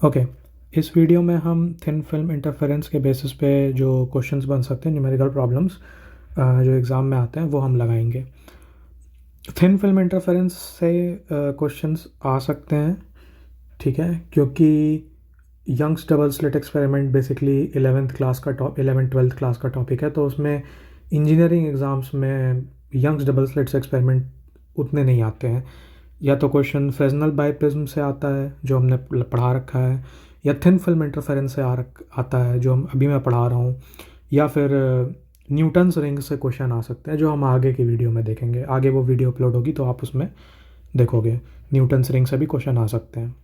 Okay, इस video में हम थिन फिल्म इंटरफेरेंस के बेसिस पे जो क्वेश्चंस बन सकते हैं, न्यूमेरिकल प्रॉब्लम्स जो एग्ज़ाम में आते हैं वो हम लगाएंगे। थिन फिल्म इंटरफेरेंस से क्वेश्चंस आ सकते हैं, ठीक है, क्योंकि Young's double slit experiment basically 11th 12th class का टॉपिक है, तो उसमें इंजीनियरिंग एग्ज़ाम्स में यंग्स डबल स्लिट्स एक्सपेरिमेंट उतने नहीं आते हैं। या तो क्वेश्चन फ्रेस्नेल बाइप्रिज्म से आता है जो हमने पढ़ा रखा है, या थिन फिल्म इंटरफेरेंस से आता है जो अभी मैं पढ़ा रहा हूँ, या फिर न्यूटन्स रिंग से क्वेश्चन आ सकते हैं जो हम आगे की वीडियो में देखेंगे। आगे वो वीडियो अपलोड होगी तो आप उसमें देखोगे, न्यूटन्स रिंग से भी क्वेश्चन आ सकते हैं।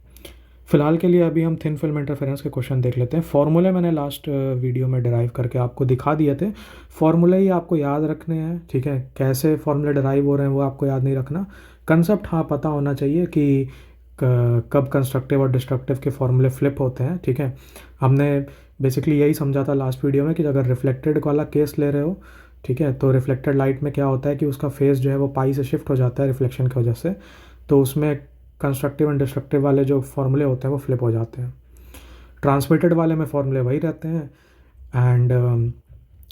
फ़िलहाल के लिए अभी हम थिन फिल्म इंटरफेरेंस के क्वेश्चन देख लेते हैं। फॉर्मूले मैंने लास्ट वीडियो में डिराइव करके आपको दिखा दिए थे। फॉर्मूले ही आपको याद रखने हैं, ठीक है। कैसे फॉर्मूले डिराइव हो रहे हैं वो आपको याद नहीं रखना। कंसेप्ट हाँ पता होना चाहिए कि कब कंस्ट्रक्टिव और डिस्ट्रक्टिव के फॉर्मूले फ्लिप होते हैं, ठीक है। हमने बेसिकली यही समझा था लास्ट वीडियो में कि अगर रिफ्लेक्टेड वाला केस ले रहे हो, ठीक है, तो रिफ्लेक्टेड लाइट में क्या होता है कि उसका फेस जो है वो पाई से शिफ्ट हो जाता है रिफ्लेक्शन की वजह से, तो उसमें कंस्ट्रक्टिव एंड डिस्ट्रक्टिव वाले जो फॉर्मूले होते हैं वो फ्लिप हो जाते हैं। ट्रांसमिटेड वाले में फॉर्मूले वही रहते हैं। एंड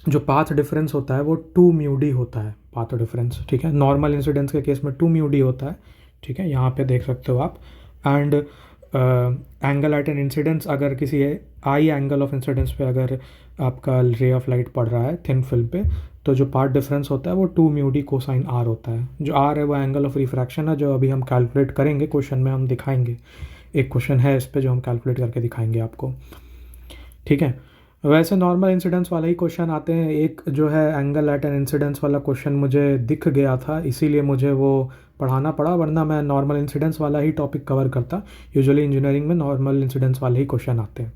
जो पाथ डिफरेंस होता है वो 2 म्यू डी होता है, पाथ डिफरेंस, ठीक है। नॉर्मल इंसिडेंस के केस में 2 म्यू डी होता है, ठीक है, यहाँ पे देख सकते हो आप। And angle at an incidence, अगर किसी आई एंगल ऑफ इंसिडेंस पे अगर आपका रे ऑफ लाइट पड़ रहा है थिन फिल्म पे, तो जो पाथ डिफरेंस होता है वो 2 म्यू डी कोसाइन आर होता है। जो आर है वो एंगल ऑफ रिफ्रैक्शन है, जो अभी हम कैलकुलेट करेंगे, क्वेश्चन में हम दिखाएंगे। एक क्वेश्चन है इस पे जो हम कैलकुलेट करके दिखाएंगे आपको, ठीक है। वैसे नॉर्मल इंसिडेंस वाला ही क्वेश्चन आते हैं। एक जो है एंगल एट एन इंसिडेंस वाला क्वेश्चन मुझे दिख गया था, इसीलिए मुझे वो पढ़ाना पड़ा, वरना मैं नॉर्मल इंसिडेंस वाला ही टॉपिक कवर करता। यूजुअली इंजीनियरिंग में नॉर्मल इंसिडेंस वाले ही क्वेश्चन आते हैं।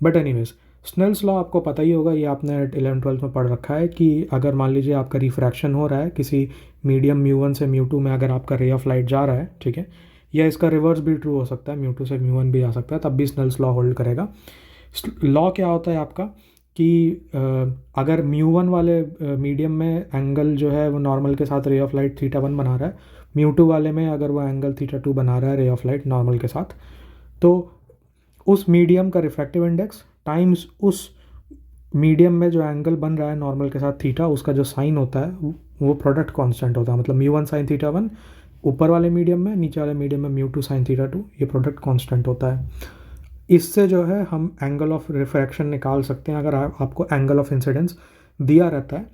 बट एनीवेज, स्नेल्स लॉ आपको पता ही होगा, ये आपने 11th 12th में पढ़ रखा है कि अगर मान लीजिए आपका रिफ्रैक्शन हो रहा है किसी मीडियम म्यू1 से म्यू2 में, अगर आपका रे ऑफ लाइट जा रहा है, ठीक है, या इसका रिवर्स भी ट्रू हो सकता है, म्यू2 से म्यू1 भी आ सकता है, तब भी स्नेल्स लॉ होल्ड करेगा। लॉ क्या होता है आपका कि अगर म्यू1 वाले मीडियम में एंगल जो है वो नॉर्मल के साथ रे ऑफ लाइट θ1 बना रहा है, म्यू2 वाले में अगर वो एंगल θ2 बना रहा है रे ऑफ लाइट नॉर्मल के साथ, तो उस मीडियम का रिफ्रैक्टिव इंडेक्स टाइम्स उस मीडियम में जो एंगल बन रहा है नॉर्मल के साथ थीटा, उसका जो साइन होता है वो प्रोडक्ट कांस्टेंट होता है। मतलब म्यू1 साइन θ1 ऊपर वाले मीडियम में, नीचे वाले मीडियम में म्यू2 साइन θ2, ये प्रोडक्ट कांस्टेंट होता है। इससे जो है हम एंगल ऑफ रिफ्रैक्शन निकाल सकते हैं अगर आपको एंगल ऑफ इंसिडेंस दिया रहता है,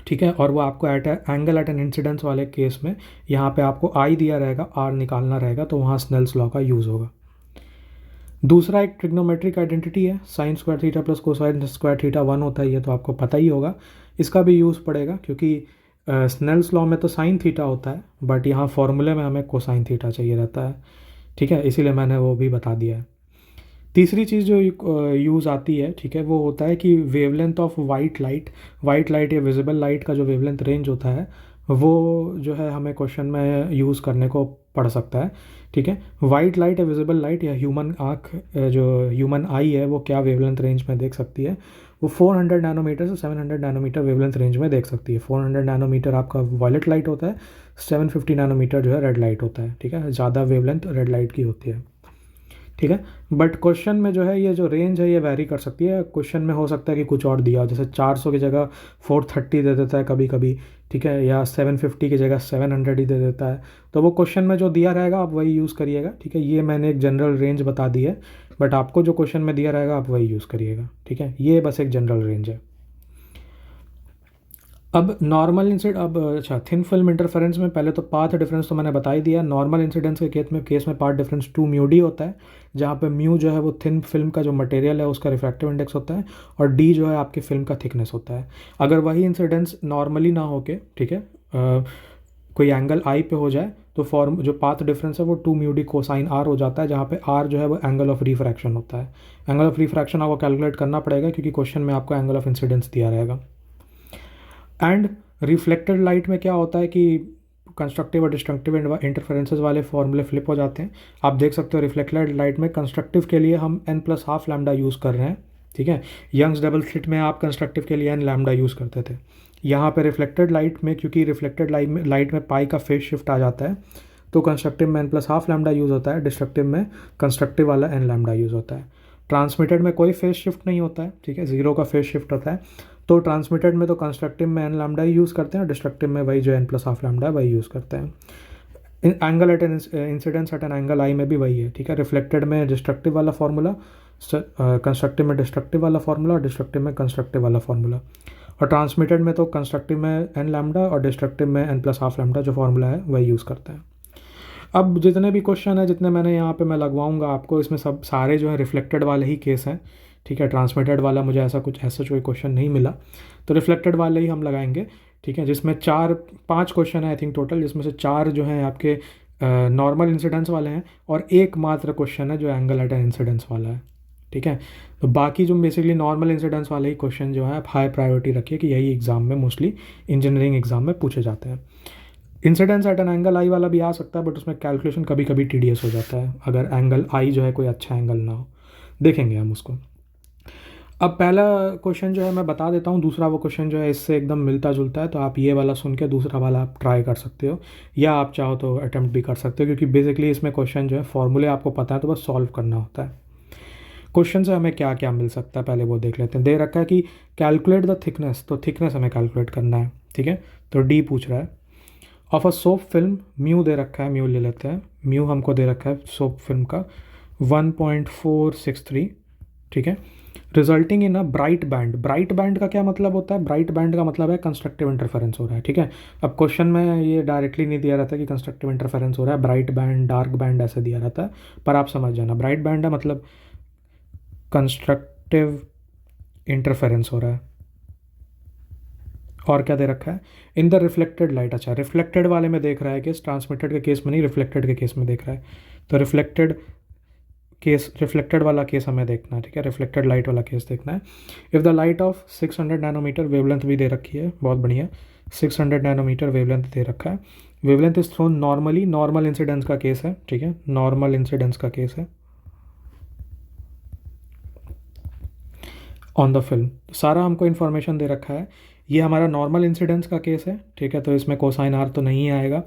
ठीक है, और वो आपको एंगल एट एन इंसिडेंस वाले केस में यहाँ पे आपको आई दिया रहेगा, आर निकालना रहेगा, तो वहाँ स्नेल्स लॉ का यूज़ होगा। दूसरा एक ट्रिग्नोमेट्रिक आइडेंटिटी है, sine square theta plus cosine square theta 1 होता है, ये तो आपको पता ही होगा। इसका भी यूज़ पड़ेगा क्योंकि स्नेल्स लॉ में तो साइन थीटा होता है, बट यहाँ फॉर्मूले में हमें कोसाइन थीटा चाहिए रहता है, ठीक है, इसीलिए मैंने वो भी बता दिया है। तीसरी चीज़ जो यूज़ आती है, ठीक है, वो होता है कि वेवलेंथ ऑफ वाइट लाइट या विजिबल लाइट का जो वेवलेंथ रेंज होता है वो जो है हमें क्वेश्चन में यूज़ करने को पड़ सकता है, ठीक है। वाइट लाइट या विजिबल लाइट या ह्यूमन आँख, जो ह्यूमन आई है, वो क्या वेवलेंथ रेंज में देख सकती है, वो 400 नैनोमीटर से 700 नैनोमीटर वेवलेंथ रेंज में देख सकती है। 400 नैनोमीटर आपका वायलेट लाइट होता है, 750 नैनोमीटर जो है रेड लाइट होता है, ठीक है, ज़्यादा वेवलेंथ रेड लाइट की होती है, ठीक है। बट क्वेश्चन में जो है ये जो रेंज है ये वैरी कर सकती है। क्वेश्चन में हो सकता है कि कुछ और दिया हो, जैसे 400 की जगह 430 दे देता है कभी कभी, ठीक है, या 750 की जगह 700 ही दे देता है, तो वो क्वेश्चन में जो दिया रहेगा आप वही यूज़ करिएगा, ठीक है। ये मैंने एक जनरल रेंज बता दी है, बट आपको जो क्वेश्चन में दिया रहेगा आप वही यूज़ करिएगा, ठीक है। ये बस एक जनरल रेंज है। अब नॉर्मल इंसिड अब अच्छा, थिन फिल्म इंटरफेरेंस में पहले तो पाथ डिफरेंस तो मैंने बता ही दिया। नॉर्मल इंसिडेंस के केस में पाथ डिफरेंस 2 म्यू डी होता है, जहाँ पे म्यू जो है वो थिन फिल्म का जो मटेरियल है उसका रिफ्रैक्टिव इंडेक्स होता है, और डी जो है आपकी फिल्म का थिकनेस होता है। अगर वही इंसिडेंस नॉर्मली ना होके, ठीक है, कोई एंगल आई पे हो जाए तो जो पाथ डिफरेंस है वो 2 म्यू डी कोसाइन आर हो जाता है, जहाँ पे आर जो है वो एंगल ऑफ रिफ्रैक्शन होता है। एंगल ऑफ रिफ्रैक्शन आपको कैलकुलेट करना पड़ेगा क्योंकि क्वेश्चन में आपको एंगल ऑफ इंसिडेंस दिया रहेगा। एंड रिफ्लेक्टेड लाइट में क्या होता है कि कंस्ट्रक्टिव और डिस्ट्रक्टिव इंटरफेरेंसेस वाले फॉर्मूले फ्लिप हो जाते हैं। आप देख सकते हो रिफ्लेक्टेड लाइट में कंस्ट्रक्टिव के लिए हम n+12 लैम्डा यूज़ कर रहे हैं, ठीक है। यंग्स डबल स्लिट में आप कंस्ट्रक्टिव के लिए n लैम्डा यूज़ करते थे। यहाँ पे रिफ्लेक्टेड लाइट में, क्योंकि रिफ्लेक्टेड लाइट में पाई का फेज शिफ्ट आ जाता है, तो कंस्ट्रक्टिव में n plus half lambda use होता है, डिस्ट्रक्टिव में कंस्ट्रक्टिव वाला n लैम्डा यूज़ होता है। ट्रांसमिटेड में कोई फेज शिफ्ट नहीं होता है, ठीक है, जीरो का फेज शिफ्ट होता है। तो ट्रांसमिटेड में तो कंस्ट्रक्टिव में n लैम्डा ही यूज़ करते हैं, डिस्ट्रक्टिव में वही जो n प्लस हाफ लैम्डा है वही यूज़ करते हैं। Angle at an incidence at an angle i में भी वही है, ठीक है। रिफ्लेक्टेड में डिस्ट्रक्टिव वाला फार्मूला, कंस्ट्रक्टिव में डिस्ट्रक्टिव वाला फार्मूला और डिस्ट्रक्टिव में कंस्ट्रक्टिव वाला फार्मूला। और ट्रांसमिटेड में तो कंस्ट्रक्टिव में n लैम्डा और डिस्ट्रक्टिव में n प्लस हाफ लैम्डा जो फार्मूला है वही यूज़ करते हैं। अब जितने भी क्वेश्चन है जितने मैंने यहाँ पे मैं लगवाऊंगा आपको, इसमें सब सारे जो है रिफ्लेक्टेड वाले ही केस हैं, ठीक है। ट्रांसमिटेड वाला मुझे ऐसा कोई क्वेश्चन नहीं मिला, तो रिफ्लेक्टेड वाले ही हम लगाएंगे, ठीक है। जिसमें 4-5 क्वेश्चन है आई थिंक टोटल, जिसमें से 4 जो हैं आपके नॉर्मल इंसिडेंस वाले हैं और एक मात्र क्वेश्चन है जो एंगल एट एन इंसिडेंस वाला है, ठीक है। तो बाकी जो बेसिकली नॉर्मल इंसिडेंस वाले ही क्वेश्चन जो है आप हाई प्रायोरिटी रखिए कि यही एग्ज़ाम में मोस्टली इंजीनियरिंग एग्ज़ाम में पूछे जाते हैं। इंसिडेंस एट एन एंगल आई वाला भी आ सकता है, बट उसमें कैलकुलेशन कभी कभी टीडियस हो जाता है अगर एंगल आई जो है कोई अच्छा एंगल ना हो, देखेंगे हम उसको। अब पहला क्वेश्चन जो है मैं बता देता हूँ, दूसरा वो क्वेश्चन जो है इससे एकदम मिलता जुलता है, तो आप ये वाला सुन के दूसरा वाला आप ट्राई कर सकते हो, या आप चाहो तो अटैम्प्ट भी कर सकते हो, क्योंकि बेसिकली इसमें क्वेश्चन जो है फॉर्मूले आपको पता है तो बस सॉल्व करना होता है। क्वेश्चन से हमें क्या क्या मिल सकता है पहले वो देख लेते हैं। दे रखा है कि कैलकुलेट द थिकनेस, तो थिकनेस हमें कैलकुलेट करना है, ठीक है। तो डी पूछ रहा है। Of a soap film, mu दे रखा है, म्यू ले लेते हैं, म्यू हमको दे रखा है सोप फिल्म का 1.463, ठीक है। Resulting in a bright band, bright band का क्या मतलब होता है? ब्राइट बैंड का मतलब है कंस्ट्रक्टिव इंटरफेरेंस हो रहा है, ठीक है। अब क्वेश्चन में ये डायरेक्टली नहीं दिया रहता कि कंस्ट्रक्टिव इंटरफेरेंस हो रहा है, ब्राइट बैंड डार्क बैंड ऐसे दिया रहता है, पर आप समझ जाना ब्राइट बैंड है मतलब कंस्ट्रक्टिव इंटरफेरेंस हो रहा है। और क्या दे रखा है? इन द रिफ्लेक्टेड लाइट, अच्छा रिफ्लेक्टेड वाले में देख रहा है कि ट्रांसमिटेड के केस में नहीं, रिफ्लेक्टेड के केस में देख रहा है, तो रिफ्लेक्टेड वाला केस हमें देखना है, ठीक है। रिफ्लेक्टेड लाइट वाला केस देखना है। If the light of 600 nanometer, wavelength भी दे रखी है, बहुत बढ़िया, 600 नैनोमीटर वेवलेंथ दे रखा है। Wavelength is throne normally, normal incidence का केस है, ठीक है, नॉर्मल इंसिडेंस का केस है ऑन द फिल्म। सारा हमको इन्फॉर्मेशन दे रखा है, ये हमारा नॉर्मल इंसिडेंस का केस है, ठीक है, तो इसमें कोसाइन आर तो नहीं आएगा।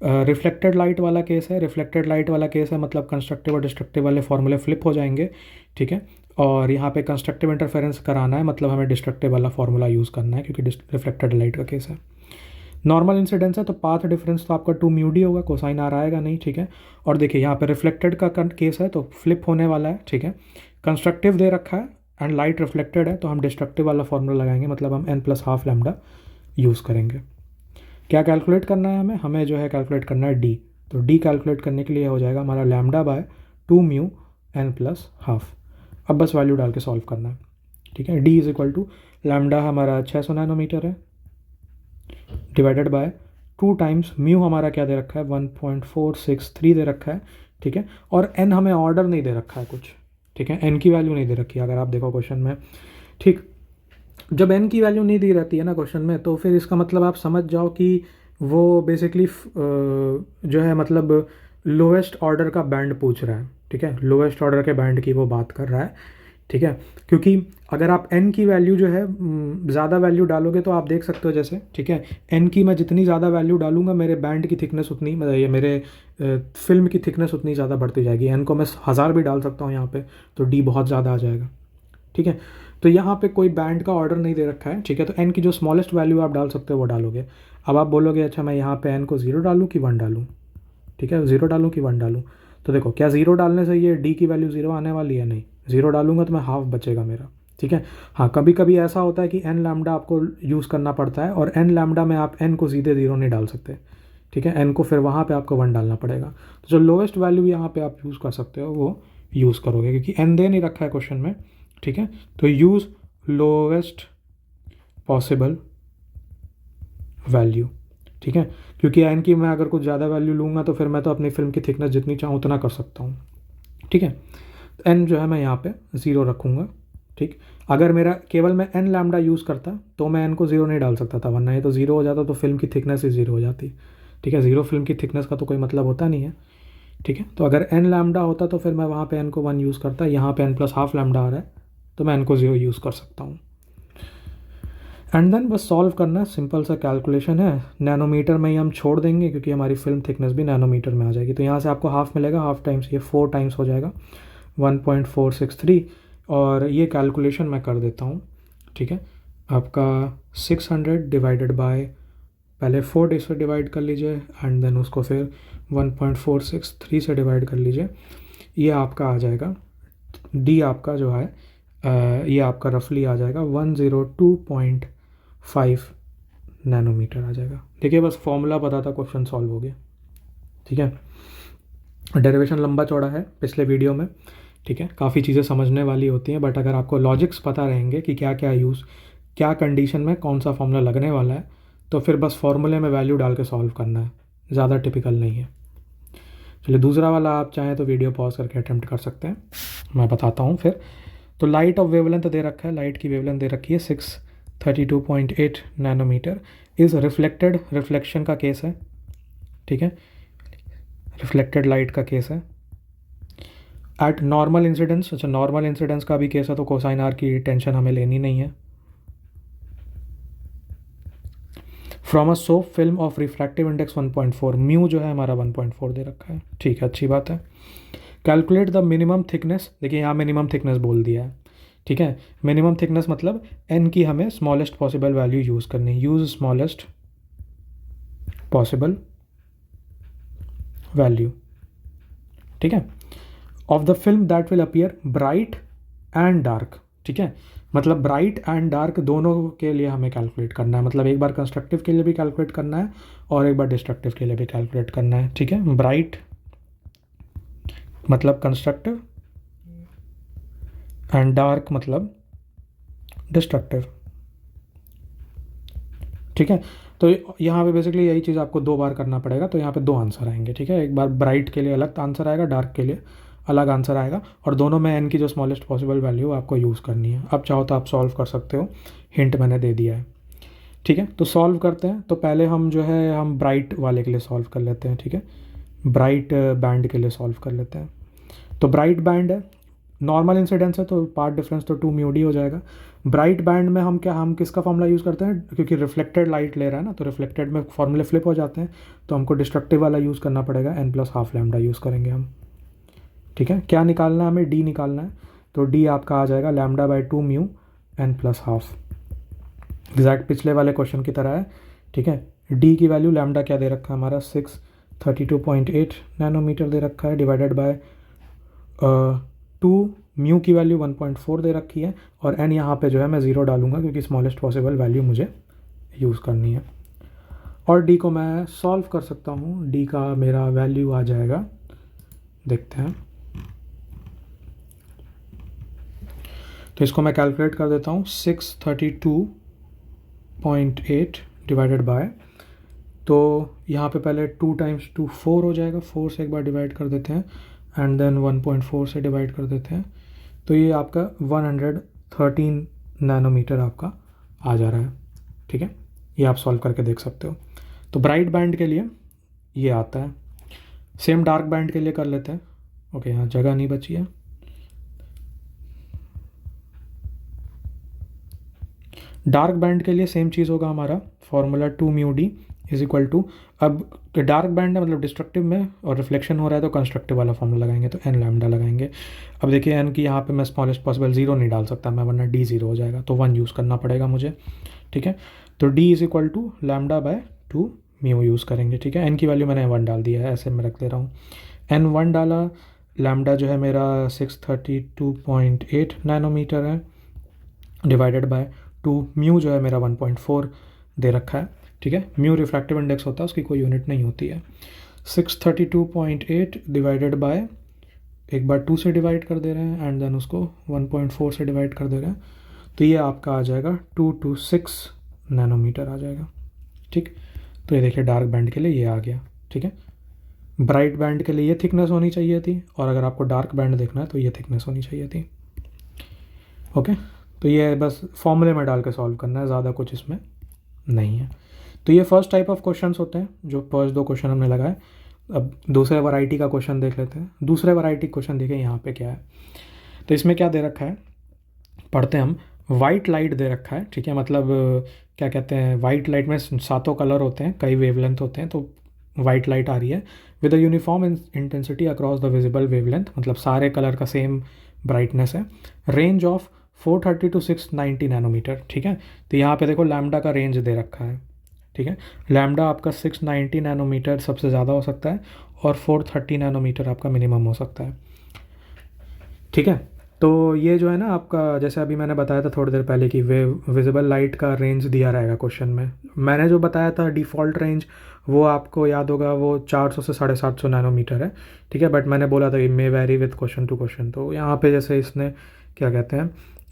रिफ्लेक्टेड लाइट वाला केस है, रिफ्लेक्टेड लाइट वाला केस है मतलब कंस्ट्रक्टिव और डिस्ट्रक्टिव वाले फॉर्मूले फ्लिप हो जाएंगे, ठीक है। और यहाँ पे कंस्ट्रक्टिव इंटरफेरेंस कराना है मतलब हमें डिस्ट्रक्टिव वाला फॉर्मूला यूज़ करना है, क्योंकि रिफ्लेक्टेड लाइट का केस है। नॉर्मल इंसिडेंस है तो पाथ डिफरेंस तो आपका 2 म्यू डी होगा, कोसाइन आर आएगा नहीं, ठीक है। और देखिए यहाँ पे रिफ्लेक्टेड का केस है तो फ्लिप होने वाला है, ठीक है। कंस्ट्रक्टिव दे रखा है एंड लाइट रिफ्लेक्टेड है, तो हम डिस्ट्रक्टिव वाला फॉर्मूला लगाएंगे, मतलब हम n plus half lambda use करेंगे। क्या कैलकुलेट करना है हमें जो है कैलकुलेट करना है डी, तो डी कैलकुलेट करने के लिए हो जाएगा हमारा lambda by 2 mu n plus half. अब बस वैल्यू डाल के सॉल्व करना है, ठीक है। D is equal to lambda हमारा 600 नैनोमीटर है डिवाइडेड बाय 2 टाइम्स म्यू हमारा क्या दे रखा है 1.463 दे रखा है, ठीक है। और n हमें ऑर्डर नहीं दे रखा है कुछ, ठीक है, n की वैल्यू नहीं दे रखी है अगर आप देखो क्वेश्चन में, ठीक। जब n की वैल्यू नहीं दी रहती है ना क्वेश्चन में, तो फिर इसका मतलब आप समझ जाओ कि वो बेसिकली जो है मतलब लोएस्ट ऑर्डर का बैंड पूछ रहा है, ठीक है, लोएस्ट ऑर्डर के बैंड की वो बात कर रहा है, ठीक है। क्योंकि अगर आप n की वैल्यू जो है ज़्यादा वैल्यू डालोगे तो आप देख सकते हो जैसे, ठीक है, n की मैं जितनी ज़्यादा वैल्यू डालूंगा मेरे बैंड की थिकनेस उतनी, मतलब ये मेरे फिल्म की थिकनेस उतनी ज़्यादा बढ़ती जाएगी। n को मैं 1000 भी डाल सकता हूँ यहाँ पे, तो d बहुत ज़्यादा आ जाएगा, ठीक है। तो यहाँ पे कोई बैंड का ऑर्डर नहीं दे रखा है, ठीक है, तो n की जो स्मॉलेस्ट वैल्यू आप डाल सकते हो वो डालोगे। अब आप बोलोगे अच्छा मैं यहाँ पे n को 0 डालूँ कि 1 डालूँ, ठीक है, 0 डालूँ कि 1 डालूँ, तो देखो क्या 0 डालने से ये d की वैल्यू 0 आने वाली है? नहीं, 0 डालूंगा तो मैं हाफ बचेगा मेरा, ठीक है। हाँ, कभी कभी ऐसा होता है कि n लैम्डा आपको यूज़ करना पड़ता है, और n लैम्डा में आप n को सीधे 0 नहीं डाल सकते, ठीक है, n को फिर वहाँ पे आपको 1 डालना पड़ेगा। तो जो लोएस्ट वैल्यू यहाँ पे आप यूज़ कर सकते हो वो यूज़ करोगे, क्योंकि n दे नहीं रखा है क्वेश्चन में, ठीक है। तो यूज़ लोएस्ट पॉसिबल वैल्यू, ठीक है, क्योंकि n की मैं अगर कुछ ज़्यादा वैल्यू लूँगा तो फिर मैं तो अपनी फिल्म की थिकनेस जितनी चाहूँ उतना कर सकता हूँ, ठीक है। तो n जो है मैं यहाँ पे 0 रखूँगा, ठीक। अगर मेरा केवल मैं n लैम्डा यूज़ करता तो मैं n को 0 नहीं डाल सकता था, वरना ये तो 0 हो जाता तो फिल्म की थिकनेस ही 0 हो जाती, ठीक है। 0 फिल्म की थिकनेस का तो कोई मतलब होता नहीं है, ठीक है। तो अगर n लैम्डा होता तो फिर मैं वहाँ पे n को 1 यूज़ करता, यहाँ पे n प्लस हाफ लैम्डा आ रहा है तो मैं n को 0 यूज़ कर सकता हूँ। एंड देन बस सॉल्व करना है, सिंपल सा कैलकुलेशन है, नैनोमीटर में ही हम छोड़ देंगे क्योंकि हमारी फिल्म थिकनेस भी नैनोमीटर में आ जाएगी। तो यहाँ से आपको हाफ मिलेगा, हाफ टाइम्स ये 4 टाइम्स हो जाएगा 1.463, और ये कैलकुलेशन मैं कर देता हूँ, ठीक है। आपका 600 डिवाइडेड बाय, पहले 4 से डिवाइड कर लीजिए एंड देन उसको फिर 1.463 से डिवाइड कर लीजिए, ये आपका आ जाएगा डी आपका जो है ये आपका रफली आ जाएगा 102.5 नैनोमीटर आ जाएगा। देखिए बस फॉर्मूला पता था, क्वेश्चन सॉल्व हो गया, ठीक है। डेरिवेशन लंबा चौड़ा है पिछले वीडियो में, ठीक है, काफ़ी चीज़ें समझने वाली होती हैं, बट अगर आपको लॉजिक्स पता रहेंगे कि क्या क्या यूज़, क्या कंडीशन में कौन सा फॉर्मूला लगने वाला है, तो फिर बस फॉर्मूले में वैल्यू डाल के सॉल्व करना है, ज़्यादा टिपिकल नहीं है। चलिए दूसरा वाला आप चाहें तो वीडियो पॉज करके अटैम्प्ट कर सकते हैं, मैं बताता हूँ फिर। तो लाइट ऑफ वेवलेंथ दे रखा है, लाइट की वेवलेंथ दे रखी है 632.8 नैनोमीटर, इज़ रिफ्लेक्टेड, रिफ्लेक्शन का केस है, ठीक है, रिफ्लेक्टेड लाइट का केस है। एट नॉर्मल इंसिडेंस, अच्छा नॉर्मल इंसिडेंस का भी केस है, तो कोसाइन आर की टेंशन हमें लेनी नहीं है। From a soap film of refractive index 1.4, mu जो है हमारा 1.4 दे रखा है, ठीक है, अच्छी बात है। कैलकुलेट द मिनिमम थिकनेस, देखिए यहाँ मिनिमम थिकनेस बोल दिया है, ठीक है। मिनिमम थिकनेस मतलब एन की हमें स्मॉलेस्ट पॉसिबल वैल्यू यूज़ करनी है, यूज़ स्मॉलेस्ट पॉसिबल वैल्यू, ठीक है, of the film that will appear bright and dark, ठीक है। मतलब ब्राइट एंड डार्क दोनों के लिए हमें कैलकुलेट करना है, मतलब एक बार कंस्ट्रक्टिव के लिए भी कैलकुलेट करना है और एक बार डिस्ट्रक्टिव के लिए भी कैलकुलेट करना है, ठीक है। ब्राइट मतलब कंस्ट्रक्टिव एंड डार्क मतलब डिस्ट्रक्टिव, ठीक है। तो यहाँ पे बेसिकली यही चीज़ आपको 2 बार करना पड़ेगा, तो यहाँ पे 2 आंसर आएंगे, ठीक है। एक बार ब्राइट के लिए अलग आंसर आएगा, डार्क के लिए अलग आंसर आएगा, और दोनों में एन की जो स्मॉलेस्ट पॉसिबल वैल्यू आपको यूज़ करनी है। अब चाहो तो आप सॉल्व कर सकते हो, हिंट मैंने दे दिया है, ठीक है। तो सॉल्व करते हैं, तो पहले हम जो है हम ब्राइट वाले के लिए सॉल्व कर लेते हैं, ठीक है, ब्राइट बैंड के लिए सॉल्व कर लेते हैं। तो ब्राइट बैंड है, नॉर्मल इंसिडेंस है तो पार्ट डिफरेंस तो 2 म्यू डी हो जाएगा। ब्राइट बैंड में हम किसका फॉर्मूला यूज़ करते हैं, क्योंकि रिफ्लेक्टेड लाइट ले रहा है ना, तो रिफ्लेक्टेड में फॉर्मूले फ्लिप हो जाते हैं, तो हमको डिस्ट्रक्टिव वाला यूज़ करना पड़ेगा, n+12 लैम्डा यूज़ करेंगे हम, ठीक है। क्या निकालना है हमें, डी निकालना है, तो डी आपका आ जाएगा λ/2 म्यू n+12, एग्जैक्ट पिछले वाले क्वेश्चन की तरह है, ठीक है। डी की वैल्यू लैम्डा क्या दे रखा है हमारा 632.8 नैनोमीटर दे रखा है, डिवाइडेड बाय 2 म्यू की वैल्यू 1.4 दे रखी है, और एन यहाँ पे जो है मैं 0 डालूंगा क्योंकि स्मॉलेस्ट पॉसिबल वैल्यू मुझे यूज़ करनी है। और डी को मैं सॉल्व कर सकता हूँ, डी का मेरा वैल्यू आ जाएगा, देखते हैं, तो इसको मैं कैलकुलेट कर देता हूँ, 632.8 डिवाइडेड बाय, तो यहाँ पे पहले 2 टाइम्स 2 4 हो जाएगा, 4 से एक बार डिवाइड कर देते हैं एंड देन 1.4 से डिवाइड कर देते हैं, तो ये आपका 113 नैनोमीटर आपका आ जा रहा है, ठीक है। ये आप सॉल्व करके देख सकते हो। तो ब्राइट बैंड के लिए ये आता है, सेम डार्क बैंड के लिए कर लेते हैं, ओके, यहाँ जगह नहीं बची है। डार्क बैंड के लिए सेम चीज़ होगा हमारा, formula 2 mu d is equal to, अब डार्क बैंड है मतलब डिस्ट्रक्टिव में और रिफ्लेक्शन हो रहा है तो कंस्ट्रक्टिव वाला फॉर्मूला लगाएंगे, तो एन लैम्डा लगाएंगे। अब देखिए एन की यहाँ पे मैं स्मॉलेस्ट पॉसिबल 0 नहीं डाल सकता मैं, वरना डी 0 हो जाएगा, तो 1 यूज़ करना पड़ेगा मुझे, ठीक है। तो d is equal to λ/2 mu use करेंगे, ठीक है। एन की वैल्यू मैंने 1 डाल दिया है, ऐसे मैं रख दे रहा हूँ, एन 1 डाला, लैम्डा जो है मेरा 632.8 नैनोमीटर है, डिवाइडेड बाय 2 म्यू जो है मेरा 1.4 दे रखा है, ठीक है। म्यू रिफ्रैक्टिव इंडेक्स होता है, उसकी कोई यूनिट नहीं होती है। 632.8 डिवाइडेड बाय, एक बार 2 से डिवाइड कर दे रहे हैं एंड देन उसको 1.4 से डिवाइड कर दे रहे हैं, तो ये आपका आ जाएगा 226 नैनोमीटर आ जाएगा, ठीक। तो ये देखिए डार्क बैंड के लिए ये आ गया, ठीक है। ब्राइट बैंड के लिए ये थिकनेस होनी चाहिए थी, और अगर आपको डार्क बैंड देखना है तो ये थिकनेस होनी चाहिए थी, ओके। तो ये बस फॉर्मूले में डाल के सॉल्व करना है, ज़्यादा कुछ इसमें नहीं है। तो ये फर्स्ट टाइप ऑफ क्वेश्चंस होते हैं, जो फर्स्ट 2 क्वेश्चन हमने लगाए। अब दूसरे वैरायटी का क्वेश्चन देख लेते हैं। दूसरे वैरायटी क्वेश्चन देखिए यहाँ पे क्या है, तो इसमें क्या दे रखा है, पढ़ते हैं हम। वाइट लाइट दे रखा है, ठीक है, मतलब क्या कहते हैं, वाइट लाइट में 7 कलर होते हैं, कई वेवलेंथ होते हैं, तो वाइट लाइट आ रही है with a uniform intensity across the visible wavelength, मतलब सारे कलर का सेम ब्राइटनेस है। रेंज ऑफ 430 to 690 नैनोमीटर, ठीक है। तो यहाँ पे देखो लैम्डा का रेंज दे रखा है, ठीक है। लैम्डा आपका 690 नैनोमीटर सबसे ज़्यादा हो सकता है और 430 नैनोमीटर आपका मिनिमम हो सकता है, ठीक है। तो ये जो है ना आपका, जैसे अभी मैंने बताया था थोड़ी देर पहले कि विजिबल लाइट का रेंज दिया रहेगा क्वेश्चन में। मैंने जो बताया था डिफ़ॉल्ट रेंज, वो आपको याद होगा, वो 400 से 750 नैनोमीटर है, ठीक है। बट मैंने बोला था कि may vary with question to question, तो यहाँ पे जैसे इसने क्या कहते हैं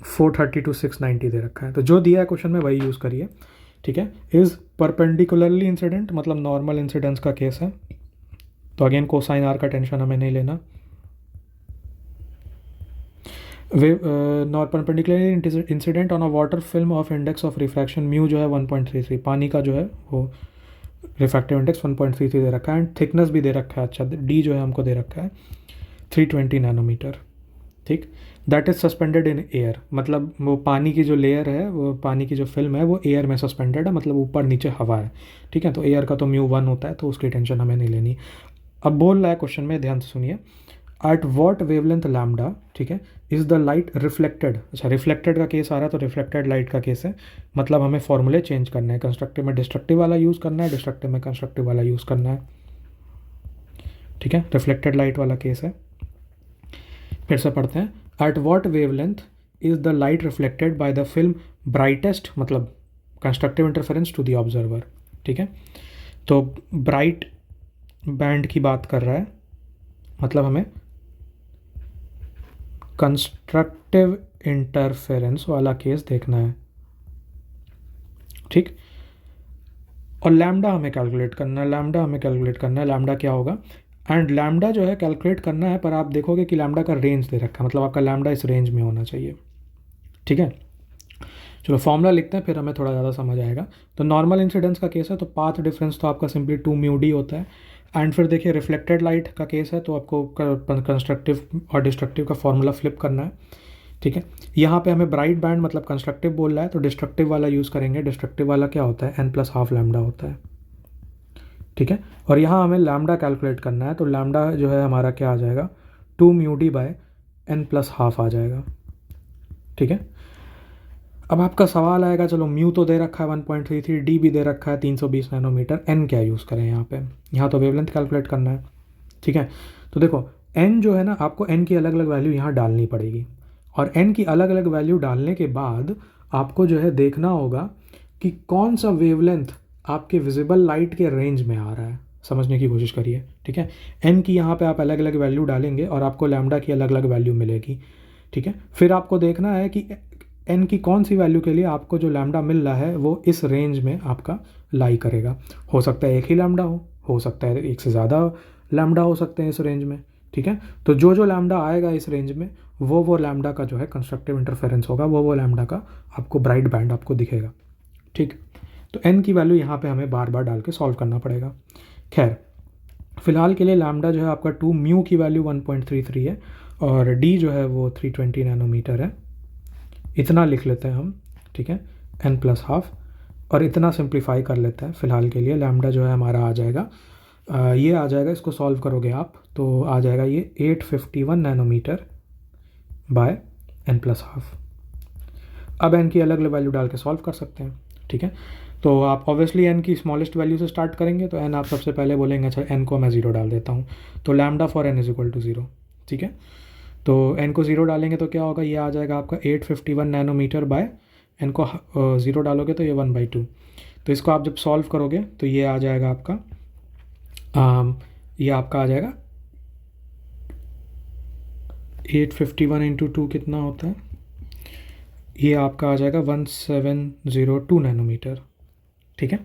430 to 690 दे रखा है, तो जो दिया है क्वेश्चन में वही यूज़ करिए, ठीक है। इज़ परपेंडिकुलरली इंसिडेंट, मतलब नॉर्मल इंसिडेंस का केस है, तो अगेन कोसाइन आर का टेंशन हमें नहीं लेना। Not perpendicular incident on a water film of index of refraction mu जो है 1.33, पानी का जो है वो रिफ्रैक्टिव इंडेक्स 1.33 दे रखा है, एंड थिकनेस भी दे रखा है, अच्छा डी जो है हमको दे रखा है 320 नैनोमीटर, ठीक। That is suspended in air, मतलब वो पानी की जो लेयर है, वो पानी की जो फिल्म है वो एयर में सस्पेंडेड है, मतलब ऊपर नीचे हवा है, ठीक है। तो एयर का तो म्यू 1 होता है, तो उसकी टेंशन हमें नहीं लेनी। अब बोल रहा है क्वेश्चन में, ध्यान से सुनिए, एट वॉट वेवलेंथ लैम्डा, ठीक है, इज़ द लाइट रिफ्लेक्टेड। अच्छा, रिफ्लेक्टेड का केस आ रहा है, तो रिफ्लेक्टेड लाइट का केस है, मतलब हमें फॉर्मूले चेंज करना है, कंस्ट्रक्टिव में डिस्ट्रक्टिव वाला यूज़ करना है, डिस्ट्रक्टिव में कंस्ट्रक्टिव वाला यूज़ करना है, ठीक है। रिफ्लेक्टेड लाइट वाला केस है, फिर से पढ़ते हैं। At what wavelength is the light reflected by the film brightest, मतलब constructive interference to the observer, ठीक है। तो ब्राइट बैंड की बात कर रहा है, मतलब हमें कंस्ट्रक्टिव इंटरफेरेंस वाला केस देखना है, ठीक। और लैम्डा हमें कैलकुलेट करना है, लैम्डा क्या होगा, एंड लैम्डा जो है कैलकुलेट करना है, पर आप देखोगे कि लैम्डा का रेंज दे रखा है, मतलब आपका लैम्डा इस रेंज में होना चाहिए, ठीक है। चलो फॉर्मूला लिखते हैं, फिर हमें थोड़ा ज़्यादा समझ आएगा। तो नॉर्मल इंसिडेंस का केस है, तो पाथ डिफरेंस तो आपका सिंपली 2 म्यू डी होता है, एंड फिर देखिए रिफ्लेक्टेड लाइट का केस है, तो आपको कंस्ट्रक्टिव और डिस्ट्रक्टिव का फॉर्मूला फ्लिप करना है, ठीक है। यहाँ पे हमें ब्राइट बैंड मतलब कंस्ट्रक्टिव बोल रहा है, तो डिस्ट्रक्टिव वाला यूज़ करेंगे। डिस्ट्रक्टिव वाला क्या होता है, n+1/2 लैम्डा होता है, ठीक है। और यहाँ हमें लैम्डा कैलकुलेट करना है, तो लैम्डा जो है हमारा क्या आ जाएगा, 2 म्यू डी बाय n+1/2 आ जाएगा, ठीक है। अब आपका सवाल आएगा, चलो म्यू तो दे रखा है 1.33, डी भी दे रखा है 320 नैनोमीटर, एन क्या यूज़ करें यहाँ पे, यहाँ तो वेवलेंथ कैलकुलेट करना है, ठीक है। तो देखो एन जो है ना, आपको एन की अलग अलग वैल्यू यहाँ डालनी पड़ेगी, और एन की अलग अलग वैल्यू डालने के बाद आपको जो है देखना होगा कि कौन सा वेवलेंथ आपके विजिबल लाइट के रेंज में आ रहा है, समझने की कोशिश करिए, ठीक है। एन की यहाँ पे आप अलग अलग वैल्यू डालेंगे और आपको लैम्डा की अलग अलग वैल्यू मिलेगी, ठीक है। फिर आपको देखना है कि एन की कौन सी वैल्यू के लिए आपको जो लैम्डा मिल रहा है वो इस रेंज में आपका लाई करेगा। हो सकता है एक ही लैम्डा हो सकता है एक से ज़्यादा लैम्डा हो सकते हैं इस रेंज में, ठीक है। तो जो लैम्डा आएगा इस रेंज में, वो लैम्डा का जो है कंस्ट्रक्टिव इंटरफेरेंस होगा, वो लैम्डा का आपको ब्राइट बैंड आपको दिखेगा, ठीक। तो एन की वैल्यू यहाँ पे हमें बार बार डाल के सॉल्व करना पड़ेगा। खैर फिलहाल के लिए लैम्डा जो है आपका 2 म्यू की वैल्यू 1.33 है, और डी जो है वो 320 नैनोमीटर है, इतना लिख लेते हैं हम, ठीक है, n+1/2, और इतना सिंप्लीफाई कर लेते हैं फिलहाल के लिए। लैम्डा जो है हमारा आ जाएगा, ये आ जाएगा, इसको सॉल्व करोगे आप तो आ जाएगा ये 851 नैनोमीटर बाय n+1/2। अब n की अलग अलग वैल्यू डाल के सॉल्व कर सकते हैं, ठीक है। तो आप ऑब्वियसली n की स्मॉलेस्ट वैल्यू से स्टार्ट करेंगे, तो n आप सबसे पहले बोलेंगे अच्छा n को मैं 0 डाल देता हूँ, तो लैम्डा फॉर n = 0, ठीक है। तो n को 0 डालेंगे तो क्या होगा, ये आ जाएगा आपका 851 नैनोमीटर बाय n को 0 डालोगे तो ये 1/2। तो इसको आप जब सॉल्व करोगे तो ये आ जाएगा आपका ये आपका आ जाएगा 851 × 2 कितना होता है, ये आपका आ जाएगा 1702 नैनोमीटर, ठीक है।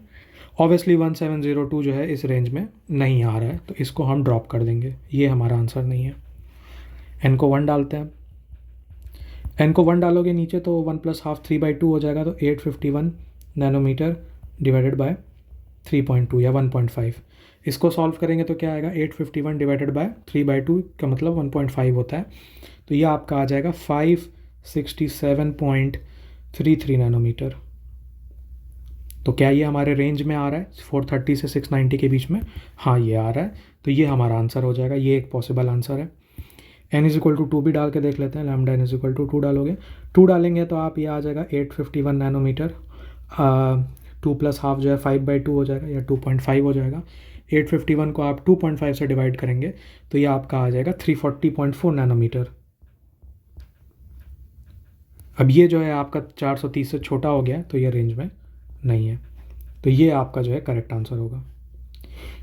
ऑब्वियसली 1702 जो है इस रेंज में नहीं आ रहा है, तो इसको हम ड्रॉप कर देंगे, ये हमारा आंसर नहीं है। n को 1 डालते हैं, n को 1 डालोगे नीचे तो 1+1/2 3/2 हो जाएगा, तो 851 नैनोमीटर डिवाइडेड बाय 3.2 या 1.5। इसको सॉल्व करेंगे तो क्या आएगा, 851 डिवाइडेड बाय 3/2 का मतलब 1.5 होता है, तो ये आपका आ जाएगा 567.3 33 नैनोमीटर। तो क्या ये हमारे रेंज में आ रहा है 430 से 690 के बीच में? हाँ, ये आ रहा है। तो ये हमारा आंसर हो जाएगा, ये एक पॉसिबल आंसर है। n=2 भी डाल के देख लेते हैं, लैम्डा n=2 डालोगे, 2 डालेंगे तो आप ये आ जाएगा 851 नैनोमीटर। 2 + ½ जो है 5/2 हो जाएगा या 2.5 हो जाएगा। 851 को आप 2.5 से डिवाइड करेंगे तो ये आपका आ जाएगा 340.4 नैनोमीटर। अब ये जो है आपका 430 से छोटा हो गया है, तो ये रेंज में नहीं है। तो ये आपका जो है करेक्ट आंसर होगा।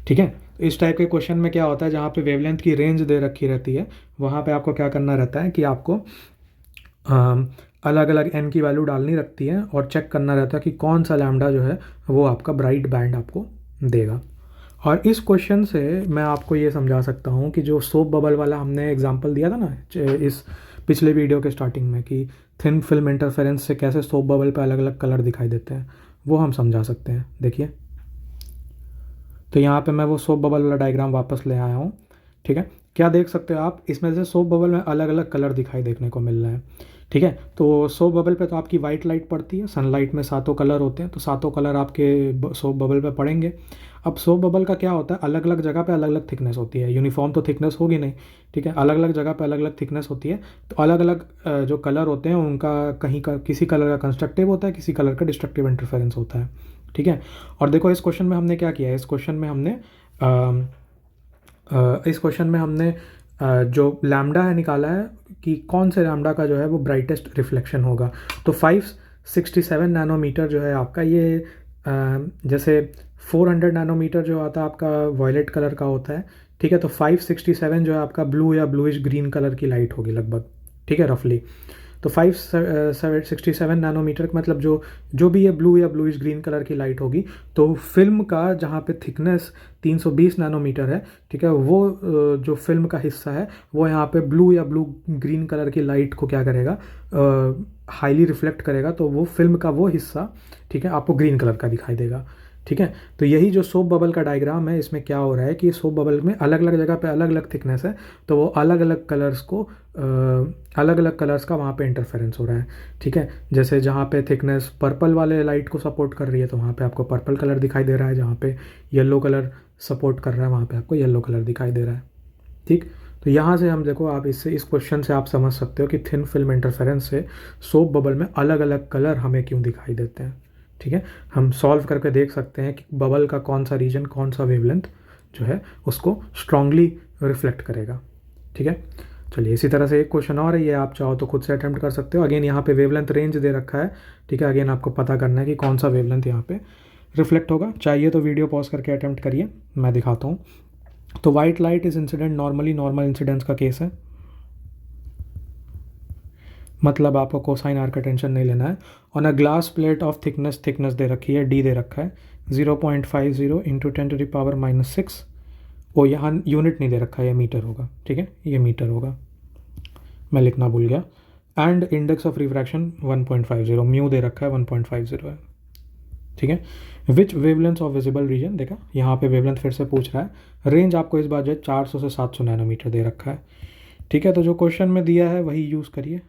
ठीक है, तो इस टाइप के क्वेश्चन में क्या होता है, जहाँ पे वेवलेंथ की रेंज दे रखी रहती है, वहाँ पे आपको क्या करना रहता है कि आपको अलग अलग n की वैल्यू डालनी रखती है और चेक करना रहता है कि कौन सा लैम्डा जो है वो आपका ब्राइट बैंड आपको देगा। और इस क्वेश्चन से मैं आपको ये समझा सकता हूँ कि जो सोप बबल वाला हमने एग्जांपल दिया था ना इस पिछले वीडियो के स्टार्टिंग में, कि थिन फिल्म इंटरफेरेंस से कैसे सोप बबल पे अलग अलग कलर दिखाई देते हैं, वो हम समझा सकते हैं। देखिए, तो यहाँ पे मैं वो सोप बबल वाला डायग्राम वापस ले आया हूँ। ठीक है, क्या देख सकते हो आप, इसमें से सोप बबल में अलग अलग कलर दिखाई देखने को मिल रहे हैं। ठीक है, तो सोप बबल पे तो आपकी वाइट लाइट पड़ती है, सनलाइट में 7 कलर होते हैं, तो 7 कलर आपके सोप बबल पे पड़ेंगे। अब सोप बबल का क्या होता है, अलग अलग जगह पे अलग अलग थिकनेस होती है, यूनिफॉर्म तो थिकनेस होगी नहीं। ठीक है, अलग अलग जगह पे अलग अलग थिकनेस होती है, तो अलग अलग जो कलर होते हैं उनका कहीं का किसी कलर का कंस्ट्रक्टिव होता है, किसी कलर का डिस्ट्रक्टिव इंटरफेरेंस होता है। ठीक है, और देखो इस क्वेश्चन में हमने क्या किया है, इस क्वेश्चन में हमने जो लैम्डा है निकाला है कि कौन से लैम्डा का जो है वो ब्राइटेस्ट रिफ्लेक्शन होगा। तो 567 नैनोमीटर जो है आपका, ये जैसे 400 नैनोमीटर जो आता है आपका वॉयलेट कलर का होता है। ठीक है, तो 567 जो है आपका ब्लू या ब्लूइश ग्रीन कलर की लाइट होगी लगभग। ठीक है, रफली। तो 567 नैनोमीटर का मतलब जो भी ये ब्लू या ब्लूइश ग्रीन कलर की लाइट होगी, तो फिल्म का जहाँ पे थिकनेस 320 नैनोमीटर है, ठीक है, वो जो फिल्म का हिस्सा है वो यहाँ पे ब्लू या ब्लू ग्रीन कलर की लाइट को क्या करेगा, हाईली रिफ्लेक्ट करेगा, तो वो फिल्म का वो हिस्सा, ठीक है, आपको ग्रीन कलर का दिखाई देगा। ठीक है, तो यही जो सोप बबल का डायग्राम है, इसमें क्या हो रहा है कि सोप बबल में अलग अलग जगह पे अलग अलग थिकनेस है, तो वो अलग अलग कलर्स का वहाँ पे इंटरफेरेंस हो रहा है। ठीक है, जैसे जहाँ पे थिकनेस पर्पल वाले लाइट को सपोर्ट कर रही है तो वहाँ पे आपको पर्पल कलर दिखाई दे रहा है, जहाँ पे येलो कलर सपोर्ट कर रहा है वहाँ पे आपको येलो कलर दिखाई दे रहा है। ठीक, तो यहाँ से हम देखो, आप इस क्वेश्चन से आप समझ सकते हो कि थिन फिल्म इंटरफेरेंस से सोप बबल में अलग अलग कलर हमें क्यों दिखाई देते हैं। ठीक है, हम सॉल्व करके देख सकते हैं कि बबल का कौन सा रीजन, कौन सा वेवलेंथ जो है उसको स्ट्रांगली रिफ्लेक्ट करेगा। ठीक है, चलिए इसी तरह से एक क्वेश्चन और है, ये आप चाहो तो खुद से अटैम्प्ट कर सकते हो। अगेन यहाँ पे वेवलेंथ रेंज दे रखा है। ठीक है, अगेन आपको पता करना है कि कौन सा वेवलेंथ यहाँ पे रिफ्लेक्ट होगा। चाहिए तो वीडियो पॉज करके अटैम्प्ट करिए, मैं दिखाता हूँ। तो white light is incident normally, normal incidence का केस है, मतलब आपको कोसाइन आर का टेंशन नहीं लेना है। On a glass plate of thickness दे रखी है, डी दे रखा है 0.50 इंटू 10⁻⁻⁶। वो यहाँ यूनिट नहीं दे रखा है, ये मीटर होगा। ठीक है, ये मीटर होगा, मैं लिखना भूल गया। And index of refraction 1.50, mu दे रखा है 1.50 है। ठीक है, which wavelength of visible region, देखा यहाँ पे वेवलेंथ फिर से पूछ रहा है। रेंज आपको इस बार जो है 400 से 700 नैनोमीटर दे रखा है। ठीक है, तो जो क्वेश्चन में दिया है वही यूज़ करिए।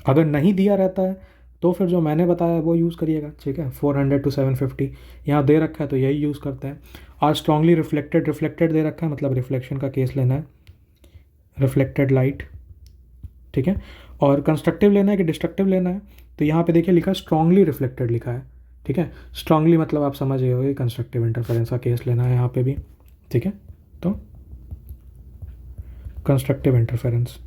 अगर नहीं दिया रहता है तो फिर जो मैंने बताया वो यूज़ करिएगा। ठीक है, 400 to 750 यहाँ दे रखा है तो यही यूज़ करते हैं। और स्ट्रांगली रिफ्लेक्टेड दे रखा है, मतलब रिफ्लेक्शन का केस लेना है, रिफ्लेक्टेड लाइट। ठीक है, और कंस्ट्रक्टिव लेना है कि डिस्ट्रक्टिव लेना है, तो यहाँ पे देखिए लिखा है स्ट्रांगली रिफ्लेक्टेड लिखा है। ठीक है, स्ट्रांगली मतलब आप समझ गए होंगे, कंस्ट्रक्टिव इंटरफेरेंस का केस लेना है यहाँ पे भी। ठीक है, तो कंस्ट्रक्टिव इंटरफेरेंस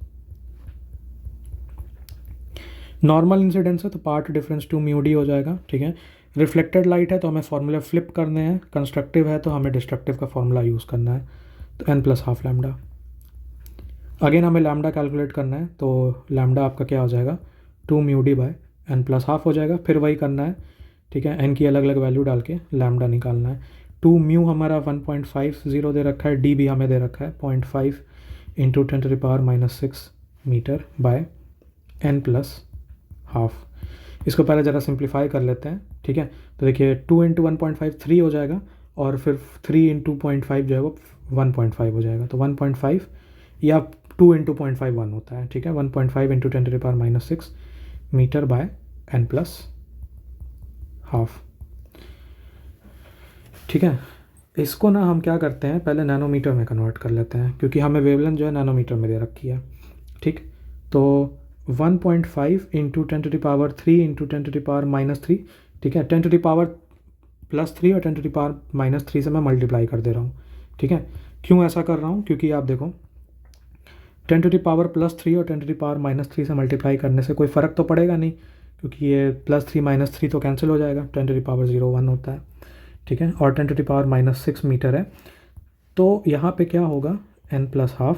नॉर्मल इंसिडेंस है तो पार्ट डिफरेंस 2 म्यू डी हो जाएगा। ठीक है, रिफ्लेक्टेड लाइट है तो हमें फॉर्मूला फ्लिप करने हैं, कंस्ट्रक्टिव है तो हमें डिस्ट्रक्टिव का फॉर्मूला यूज़ करना है, तो n+½ लैम्डा। अगेन हमें लैम्डा कैलकुलेट करना है, तो लैम्डा आपका क्या हो जाएगा 2 म्यू डी बाय n+½ हो जाएगा। फिर वही करना है, ठीक है, n की अलग अलग वैल्यू डाल के लैम्डा निकालना है। 2 म्यू हमारा 1.50 दे रखा है, डी भी हमें दे रखा है 0.5 इंटू 10⁻⁻⁶ मीटर बाय n+½ इसको पहले ज़रा सिंप्लीफाई कर लेते हैं। ठीक है, तो देखिए 2 इंटू 1.5 3 हो जाएगा, और फिर 3 इंटू 0.5 जो है वो 1.5 हो जाएगा, तो 1.5 या 2 इंटू 0.5 1 होता है। ठीक है, 1.5 इंटू 10⁻⁻⁶ मीटर बाय n+12। ठीक है, इसको ना हम क्या करते हैं, पहले नैनोमीटर में कन्वर्ट कर लेते हैं क्योंकि हमें वेवलेंथ जो है नैनोमीटर में दे रखी है। ठीक, तो 1.5 इंटू 10⁻³ इंटू 10⁻³ ठीक है, 10⁻+3 और 10⁻³ से मैं मल्टीप्लाई कर दे रहा हूँ। ठीक है, क्यों ऐसा कर रहा हूँ, क्योंकि आप देखो 10⁻+3 और 10⁻³ से मल्टीप्लाई करने से कोई फ़र्क तो पड़ेगा नहीं, क्योंकि ये +3 -3 तो कैंसिल हो जाएगा, 10⁻0 1 होता है। ठीक है, और 10⁻6 मीटर है, तो यहाँ पे क्या होगा n+12।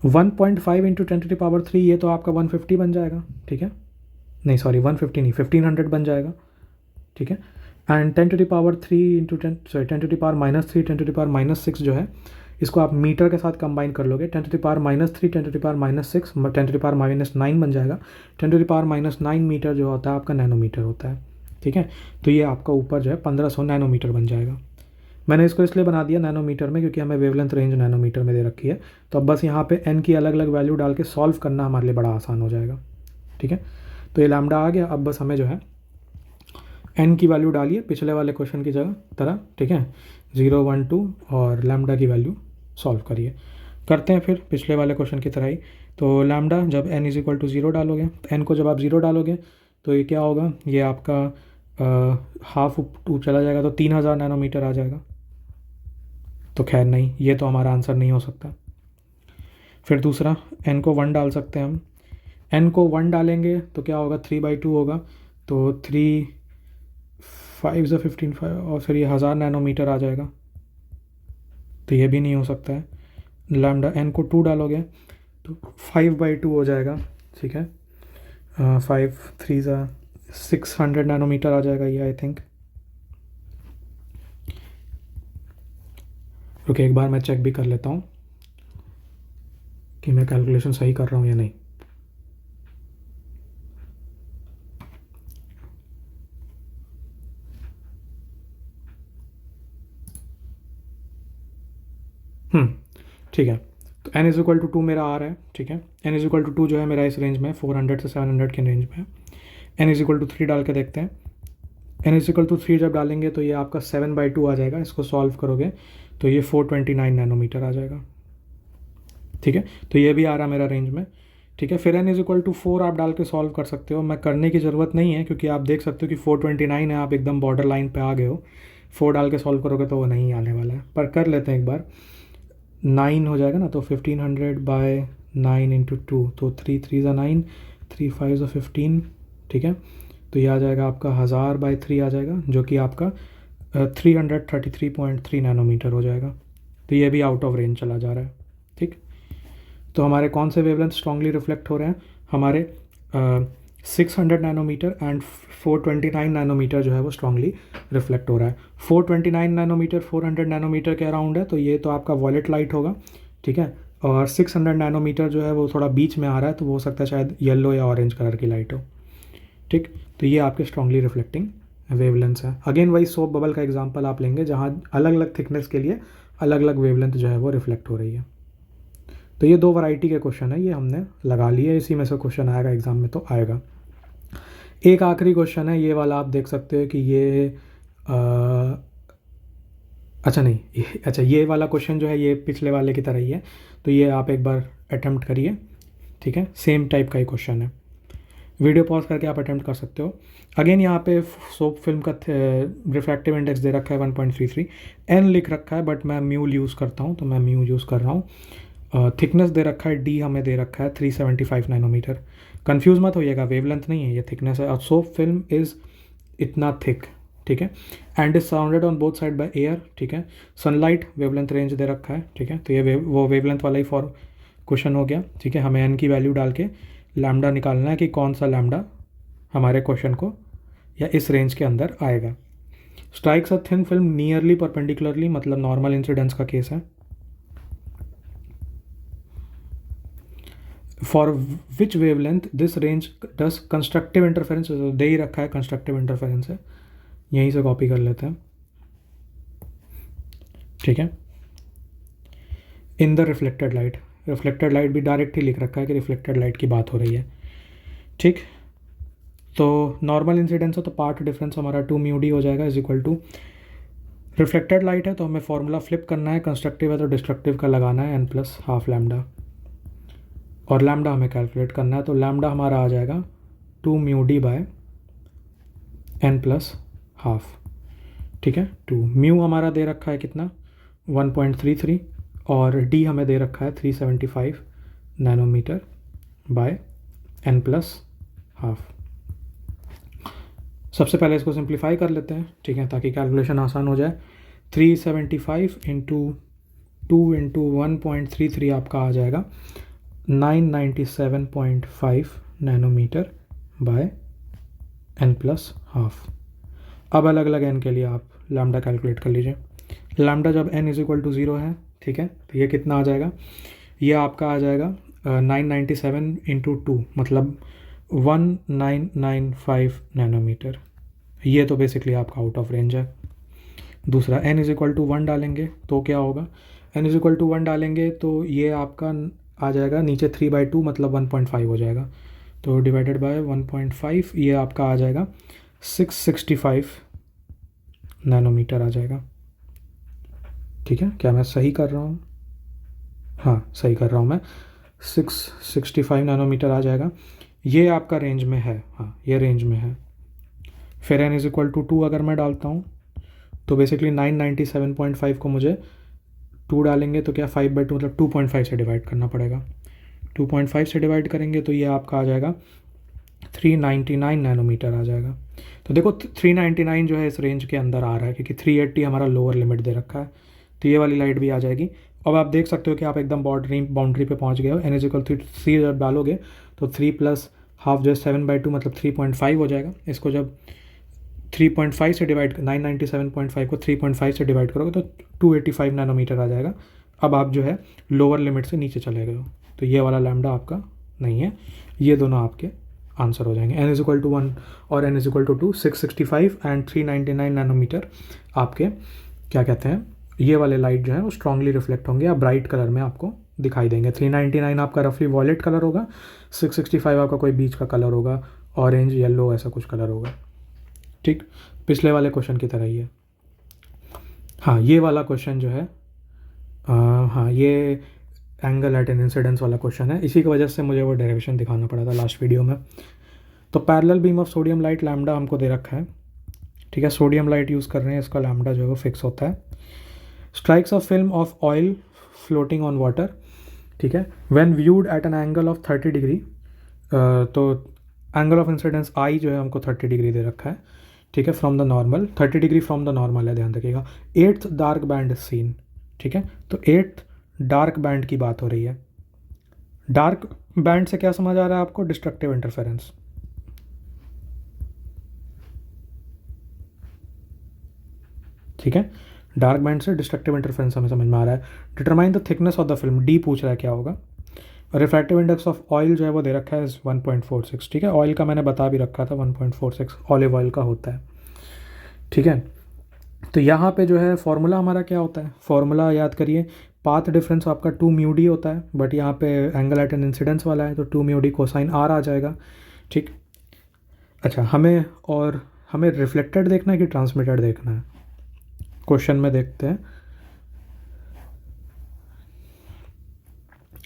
1.5 इंटू 10⁻³ ये तो आपका 150 बन जाएगा। ठीक है, नहीं सॉरी 150 नहीं, 1500 बन जाएगा। ठीक है, एंड 10⁻³ इंटू 10 10⁻³ जो है, इसको आप मीटर के साथ कंबाइन कर लोगे, 10⁻³ 10⁻6 10⁻9 बन जाएगा। 10⁻9 मीटर जो होता है आपका नैनोमीटर होता है। ठीक है, तो ये आपका ऊपर जो है 1500 नैनोमीटर बन जाएगा। मैंने इसको इसलिए बना दिया नैनोमीटर में क्योंकि हमें वेवलेंथ रेंज नैनोमीटर में दे रखी है, तो अब बस यहाँ पे n की अलग अलग वैल्यू डाल के सॉल्व करना हमारे लिए बड़ा आसान हो जाएगा। ठीक है, तो ये लैम्डा आ गया, अब बस हमें जो है n की वैल्यू डालिए पिछले वाले क्वेश्चन की जगह तरह। ठीक है, 0 1 2 और लैम्डा की वैल्यू सॉल्व करिए। करते हैं फिर पिछले वाले क्वेश्चन की तरह ही। तो लैम्डा जब n = 0 डालोगे, n को जब आप 0 डालोगे तो ये क्या होगा, ये आपका हाफ ऊपर चला जाएगा तो 3000 नैनोमीटर आ जाएगा। तो खैर नहीं, ये तो हमारा आंसर नहीं हो सकता। फिर दूसरा, n को 1 डाल सकते हैं हम। n को 1 डालेंगे तो क्या होगा, 3/2 होगा, तो 3 5 से 15 और फिर ये 1000 नैनोमीटर आ जाएगा, तो ये भी नहीं हो सकता है। लैम्डा n को 2 डालोगे तो 5/2 हो जाएगा। ठीक है, 5 3 ज़ा 600 नैनोमीटर आ जाएगा ये, आई थिंक। रुके एक बार मैं चेक भी कर लेता हूँ कि मैं कैलकुलेशन सही कर रहा हूँ या नहीं। ठीक है, तो n = 2 मेरा आ रहा है। ठीक है, n = 2 जो है मेरा इस रेंज में 400 से 700 के रेंज में है। n = 3 डाल के देखते हैं। n = 3 जब डालेंगे तो ये आपका 7/2 आ जाएगा। इसको सॉल्व करोगे तो ये 429 नैनोमीटर आ जाएगा। ठीक है, तो ये भी आ रहा मेरा रेंज में। ठीक है, फिर n = 4 आप डाल के सॉल्व कर सकते हो। मैं करने की ज़रूरत नहीं है क्योंकि आप देख सकते हो कि 429 है, आप एकदम बॉर्डर लाइन पे आ गए हो। 4 डाल के सॉल्व करोगे तो वो नहीं आने वाला है, पर कर लेते हैं एक बार। 9 हो जाएगा ना, तो 1500/9 × 2, तो 3 3 ज़ा 9, 3 5 ज़ा 15। ठीक है, तो ये आ जाएगा आपका 1000/3 आ जाएगा, जो कि आपका 333.3 नैनोमीटर हो जाएगा। तो ये भी आउट ऑफ रेंज चला जा रहा है। ठीक, तो हमारे कौन से वेवलेंथ स्ट्रांगली रिफ्लेक्ट हो रहे हैं, हमारे 600 नैनोमीटर एंड 429 नैनोमीटर जो है वो स्ट्रांगली रिफ्लेक्ट हो रहा है। 429 नैनोमीटर 400 नैनोमीटर के अराउंड है, तो ये तो आपका वॉलेट लाइट होगा। ठीक है, और 600 नैनोमीटर जो है वो थोड़ा बीच में आ रहा है, तो वो हो सकता है शायद येलो या ऑरेंज कलर की लाइट हो। ठीक, तो ये आपके स्ट्रांगली रिफ्लेक्टिंग वेवलेंथ्स है। अगेन वही सोप बबल का एग्जांपल आप लेंगे जहाँ अलग अलग थिकनेस के लिए अलग अलग वेवलेंथ जो है वो रिफ्लेक्ट हो रही है। तो ये 2 वैरायटी के क्वेश्चन है, ये हमने लगा लिए, इसी में से क्वेश्चन आएगा एग्जाम में तो आएगा। एक आखिरी क्वेश्चन है, ये वाला आप देख सकते हो कि ये अच्छा नहीं अच्छा ये वाला क्वेश्चन जो है ये पिछले वाले की तरह ही है, तो ये आप एक बार अटेम्प्ट करिए। ठीक है, सेम टाइप का ही क्वेश्चन है, वीडियो पॉज करके आप अटेम्प्ट कर सकते हो। अगेन यहाँ पे सोप फिल्म का रिफ्रैक्टिव इंडेक्स दे रखा है 1.33, n लिख रखा है, बट मैं म्यूल यूज़ करता हूँ तो मैं म्यू यूज़ कर रहा हूँ। थिकनेस दे रखा है d हमें दे रखा है 375 नैनोमीटर। कंफ्यूज मत होइएगा, वेवलेंथ नहीं है, ये थिकनेस है। और सोप फिल्म इज़ इतना थिक। ठीक है, and is surrounded on both side by air. ठीक है, सनलाइट वेवलेंथ रेंज दे रखा है। ठीक है, तो ये वो वेवलेंथ वाला ही फॉर क्वेश्चन हो गया। ठीक है, हमें n की वैल्यू डाल के लैम्डा निकालना है कि कौन सा लैम्डा हमारे क्वेश्चन को या इस रेंज के अंदर आएगा। Strikes a thin film nearly perpendicularly, मतलब नॉर्मल इंसिडेंस का केस है। For which wavelength this range does constructive interference, दे ही रखा है कंस्ट्रक्टिव इंटरफेरेंस है, यहीं से कॉपी कर लेते हैं। ठीक है, इन द रिफ्लेक्टेड लाइट भी डायरेक्ट ही लिख रखा है कि रिफ्लेक्टेड लाइट की बात हो रही है। ठीक, तो नॉर्मल इंसिडेंस है तो पाथ डिफरेंस हमारा 2 म्यू डी हो जाएगा is equal to, reflected light है तो हमें फॉर्मूला फ्लिप करना है, कंस्ट्रक्टिव है तो डिस्ट्रक्टिव का लगाना है n प्लस हाफ लैम्डा, और लैम्डा हमें कैलकुलेट करना है। तो लैम्डा हमारा आ जाएगा 2 mu d by n plus half, ठीक है। 2 म्यू हमारा दे रखा है कितना 1.33, और डी हमें दे रखा है 375 nanometer by n plus half. सबसे पहले इसको सिंप्लीफाई कर लेते हैं, ठीक है, ताकि कैलकुलेशन आसान हो जाए। 375 इंटू 2 इंटू 1.33 आपका आ जाएगा 997.5 nanometer by n plus half. अब अलग अलग n के लिए आप लैम्डा कैलकुलेट कर लीजिए। लैम्डा जब n इज इक्वल टू 0 है, ठीक है, तो ये कितना आ जाएगा, ये आपका आ जाएगा 997 इंटू 2 मतलब 1995 नैनोमीटर। ये तो बेसिकली आपका आउट ऑफ रेंज है। दूसरा n इज इक्वल टू 1 डालेंगे तो क्या होगा, n इज इक्वल टू 1 डालेंगे तो ये आपका आ जाएगा नीचे 3/2 मतलब 1.5 हो जाएगा, तो डिवाइडेड बाय 1.5 ये आपका आ जाएगा 665 नैनोमीटर आ जाएगा, ठीक है। क्या मैं सही कर रहा हूँ? हाँ सही कर रहा हूँ मैं, 665 नैनोमीटर आ जाएगा। ये आपका रेंज में है, हाँ ये रेंज में है। फिर n इज इक्वल टू 2 अगर मैं डालता हूँ तो बेसिकली 997.5 को मुझे 2 डालेंगे तो क्या 5/2 मतलब 2.5 से डिवाइड करना पड़ेगा। 2.5 से डिवाइड करेंगे तो ये आपका आ जाएगा 399 नैनोमीटर आ जाएगा। तो देखो 399 जो है इस रेंज के अंदर आ रहा है, क्योंकि 380 हमारा लोअर लिमिट दे रखा है, तो ये वाली लाइट भी आ जाएगी। अब आप देख सकते हो कि आप एकदम बाउंड्री पे पहुंच गए हो। n इज इक्वल 3 जब डालोगे तो 3 प्लस हाफ जो है 7/2 मतलब 3.5 हो जाएगा। इसको जब 3.5 से डिवाइड 997.5 को 3.5 से डिवाइड करोगे तो 285 नैनोमीटर आ जाएगा। अब आप जो है लोअर लिमिट से नीचे चले गए हो, तो ये वाला लैम्डा आपका नहीं है। ये दोनों आपके आंसर हो जाएंगे। n इज इक्वल टू 1 और n is equal to 2, 665 and 399 nanometer आपके क्या कहते हैं, ये वाले लाइट जो है वो स्ट्रांगली रिफ्लेक्ट होंगे या ब्राइट कलर में आपको दिखाई देंगे। 399 आपका रफली वॉयलेट कलर होगा, 665 आपका कोई बीच का कलर होगा, ऑरेंज येलो ऐसा कुछ कलर होगा, ठीक, पिछले वाले क्वेश्चन की तरह ही है। हाँ ये वाला क्वेश्चन जो है हाँ ये एंगल एट एन इंसिडेंस वाला क्वेश्चन है, इसी की वजह से मुझे वो डेरिवेशन दिखाना पड़ा था लास्ट वीडियो में। तो parallel beam of sodium light lambda हमको दे रखा है, ठीक है, सोडियम लाइट यूज़ कर रहे हैं, इसका लैम्डा जो है वो फिक्स होता है। Strikes of film of oil floating on water, ठीक है, when viewed at an angle of 30 degree, तो एंगल ऑफ इंसिडेंस आई जो है हमको 30 डिग्री दे रखा है, ठीक है, from the normal, 30 degree from the normal है, ध्यान रखिएगा। 8th डार्क बैंड सीन, ठीक है, तो 8th डार्क बैंड की बात हो रही है। डार्क बैंड से क्या समझ आ रहा है आपको, डिस्ट्रक्टिव इंटरफेरेंस, ठीक है, डार्क बैंड से डिस्ट्रक्टिव इंटरफेरेंस हमें समझ में आ रहा है। Determine the thickness of the film, D पूछ रहा है क्या होगा। रिफ्रैक्टिव इंडेक्स ऑफ ऑयल जो है वो दे रखा है 1.46, ठीक है, ऑयल का मैंने बता भी रखा था 1.46 ऑलिव ऑयल का होता है, ठीक है। तो यहाँ पे जो है फॉर्मूला हमारा क्या होता है, फॉर्मूला याद करिए, पाथ डिफरेंस आपका 2 म्यू डी होता है, बट यहाँ पे एंगल एट एन इंसिडेंस वाला है तो 2 म्यू डी कोसाइन आर आ जाएगा, ठीक। अच्छा हमें रिफ्लेक्टेड देखना है कि ट्रांसमिटेड देखना है, क्वेश्चन में देखते हैं।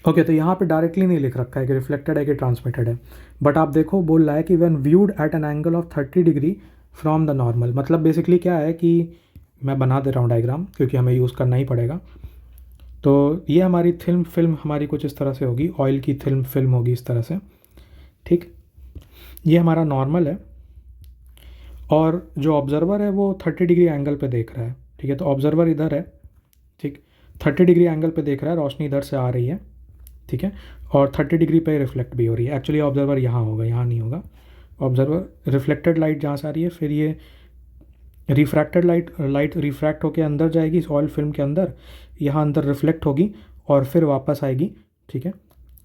ओके तो यहाँ पे डायरेक्टली नहीं लिख रखा है कि रिफ्लेक्टेड है कि ट्रांसमिटेड है, बट आप देखो बोल रहा है कि when viewed at an angle of 30 degree from the normal, मतलब बेसिकली क्या है कि मैं बना दे रहा हूँ डायग्राम क्योंकि हमें यूज़ करना ही पड़ेगा। तो ये हमारी फिल्म हमारी कुछ इस तरह से होगी, ऑयल की फिल्म होगी इस तरह से, ठीक। ये हमारा नॉर्मल है और जो ऑब्जर्वर है वो 30 डिग्री एंगल पे देख रहा है, ठीक है, तो ऑब्जर्वर इधर है, ठीक, 30 डिग्री एंगल पे देख रहा है, रोशनी इधर से आ रही है, ठीक है, और 30 डिग्री पे रिफ्लेक्ट भी हो रही है। एक्चुअली ऑब्जर्वर यहाँ होगा, यहाँ नहीं होगा। ऑब्जर्वर रिफ्लेक्टेड लाइट जहाँ से आ रही है, फिर ये रिफ्रैक्टेड लाइट रिफ्रैक्ट होकर अंदर जाएगी इस ऑयल फिल्म के अंदर, यहाँ अंदर रिफ्लेक्ट होगी और फिर वापस आएगी, ठीक है।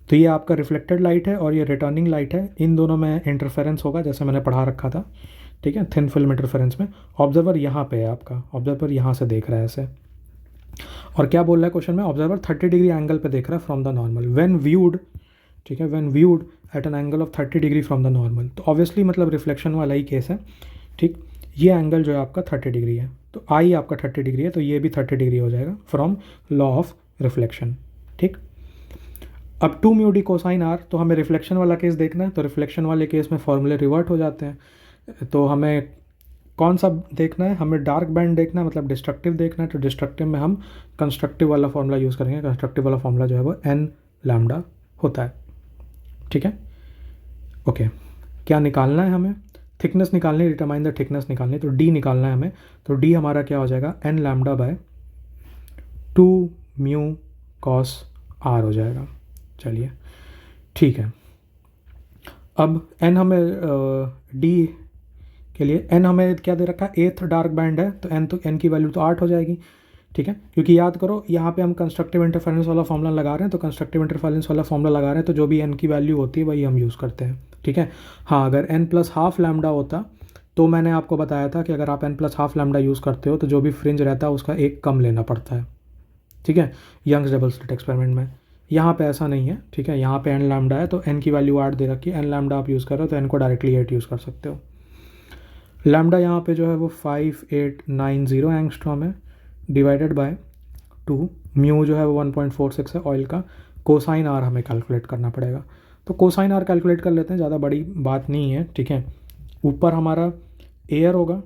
तो ये आपका रिफ्लेक्टेड लाइट है और ये रिटर्निंग लाइट है, इन दोनों में इंटरफेरेंस होगा जैसे मैंने पढ़ा रखा था, ठीक है, थिन फिल्म इंटरफेरेंस में। ऑब्जर्वर यहाँ पे है आपका, ऑब्जर्वर यहाँ से देख रहा है ऐसे, और क्या बोल रहा है क्वेश्चन में, ऑब्जर्वर 30 डिग्री एंगल पे देख रहा है from the normal, when viewed ठीक है, when viewed at an angle of 30 degree from the normal. तो ऑब्वियसली मतलब रिफ्लेक्शन वाला ही केस है, ठीक। ये एंगल जो है आपका 30 डिग्री है, तो आई आपका 30 डिग्री है, तो ये भी 30 डिग्री हो जाएगा फ्रॉम लॉ ऑफ रिफ्लेक्शन, ठीक। अब 2 म्यू डी कोसाइन आर, तो हमें रिफ्लेक्शन वाला केस देखना है, तो रिफ्लेक्शन वाले केस में फॉर्मूले रिवर्ट हो जाते हैं। तो हमें कौन सा देखना है, हमें डार्क बैंड देखना है, मतलब डिस्ट्रक्टिव देखना है। तो डिस्ट्रक्टिव में हम कंस्ट्रक्टिव वाला फॉर्मूला यूज़ करेंगे। कंस्ट्रक्टिव वाला फॉर्मूला जो है वो एन लैम्डा होता है, ठीक है। ओके, क्या निकालना है हमें, थिकनेस निकालनी, डिटरमाइन द थिकनेस निकालनी, तो डी निकालना है हमें। तो डी हमारा क्या हो जाएगा, n lambda by 2 mu cos r हो जाएगा। चलिए ठीक है, अब एन हमें डी के लिए एन हमें क्या दे रखा है, एथ डार्क बैंड है, तो एन की वैल्यू तो 8 हो जाएगी, ठीक है। क्योंकि याद करो यहाँ पे हम कंस्ट्रक्टिव इंटरफेरेंस वाला फॉर्मूला लगा रहे हैं, तो कंस्ट्रक्टिव इंटरफेरेंस वाला फॉर्मूला लगा रहे हैं, तो जो भी एन की वैल्यू होती है वही हम यूज़ करते हैं, ठीक है। हाँ, अगर एन प्लस हाफ लैम्डा होता तो मैंने आपको बताया था कि अगर आप n plus half lambda use करते हो तो जो भी फ्रिंज रहता है उसका एक कम लेना पड़ता है, ठीक है, यंग्स डबल स्लिट एक्सपेरिमेंट में। यहाँ पे ऐसा नहीं है, ठीक है। यहाँ पे एन लैम्डा है, तो एन की वैल्यू 8 दे रखी है, एन लैम्डा आप यूज़ कर रहे हो तो एन को डायरेक्टली 8 यूज़ कर सकते हो। लैम्डा यहाँ पे जो है वो 5890 एंगस्ट्रॉम है, डिवाइडेड बाय 2, म्यू जो है वो 1.46 है ऑयल का। कोसाइन आर हमें कैलकुलेट करना पड़ेगा, तो कोसाइन आर कैलकुलेट कर लेते हैं, ज़्यादा बड़ी बात नहीं है, ठीक है। ऊपर हमारा एयर होगा,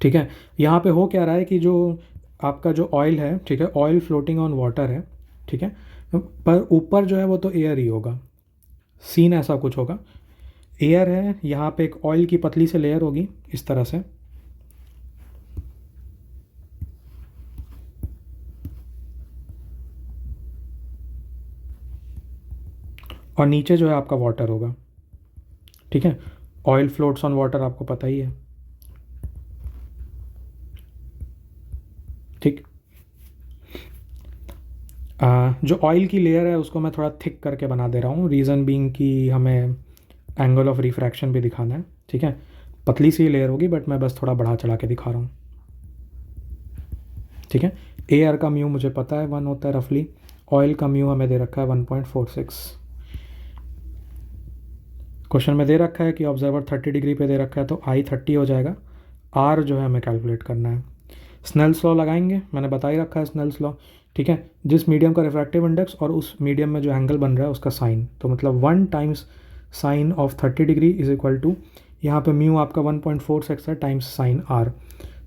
ठीक है। यहाँ पे हो क्या रहा है कि जो आपका जो ऑयल है, ठीक है, ऑयल फ्लोटिंग ऑन वाटर है, ठीक है, पर ऊपर जो है वो तो एयर ही होगा, सीन ऐसा कुछ होगा। एयर है, यहाँ पे एक ऑयल की पतली से लेयर होगी इस तरह से, और नीचे जो है आपका वाटर होगा, ठीक है। ऑयल फ्लोट्स ऑन वाटर आपको पता ही है, ठीक। जो ऑयल की लेयर है उसको मैं थोड़ा थिक करके बना दे रहा हूँ, रीज़न बीइंग कि हमें एंगल ऑफ रिफ्रैक्शन भी दिखाना है, ठीक है। पतली सी लेयर होगी बट मैं बस थोड़ा बढ़ा चढ़ा के दिखा रहा हूँ, ठीक है। एयर का म्यू मुझे पता है 1 होता है रफली, ऑयल का म्यू हमें दे रखा है 1.46। क्वेश्चन में दे रखा है कि ऑब्जर्वर 30 डिग्री पे दे रखा है, तो आई 30 हो जाएगा। आर जो है हमें कैलकुलेट करना है, स्नेल्स लॉ लगाएंगे, मैंने बता ही रखा है स्नेल्स लॉ, ठीक है। जिस मीडियम का रिफ्रैक्टिव इंडेक्स और उस मीडियम में जो एंगल बन रहा है उसका साइन, तो मतलब 1 times sine of 30 degree is equal to, यहाँ पे म्यू आपका 1.46 है, टाइम्स साइन आर,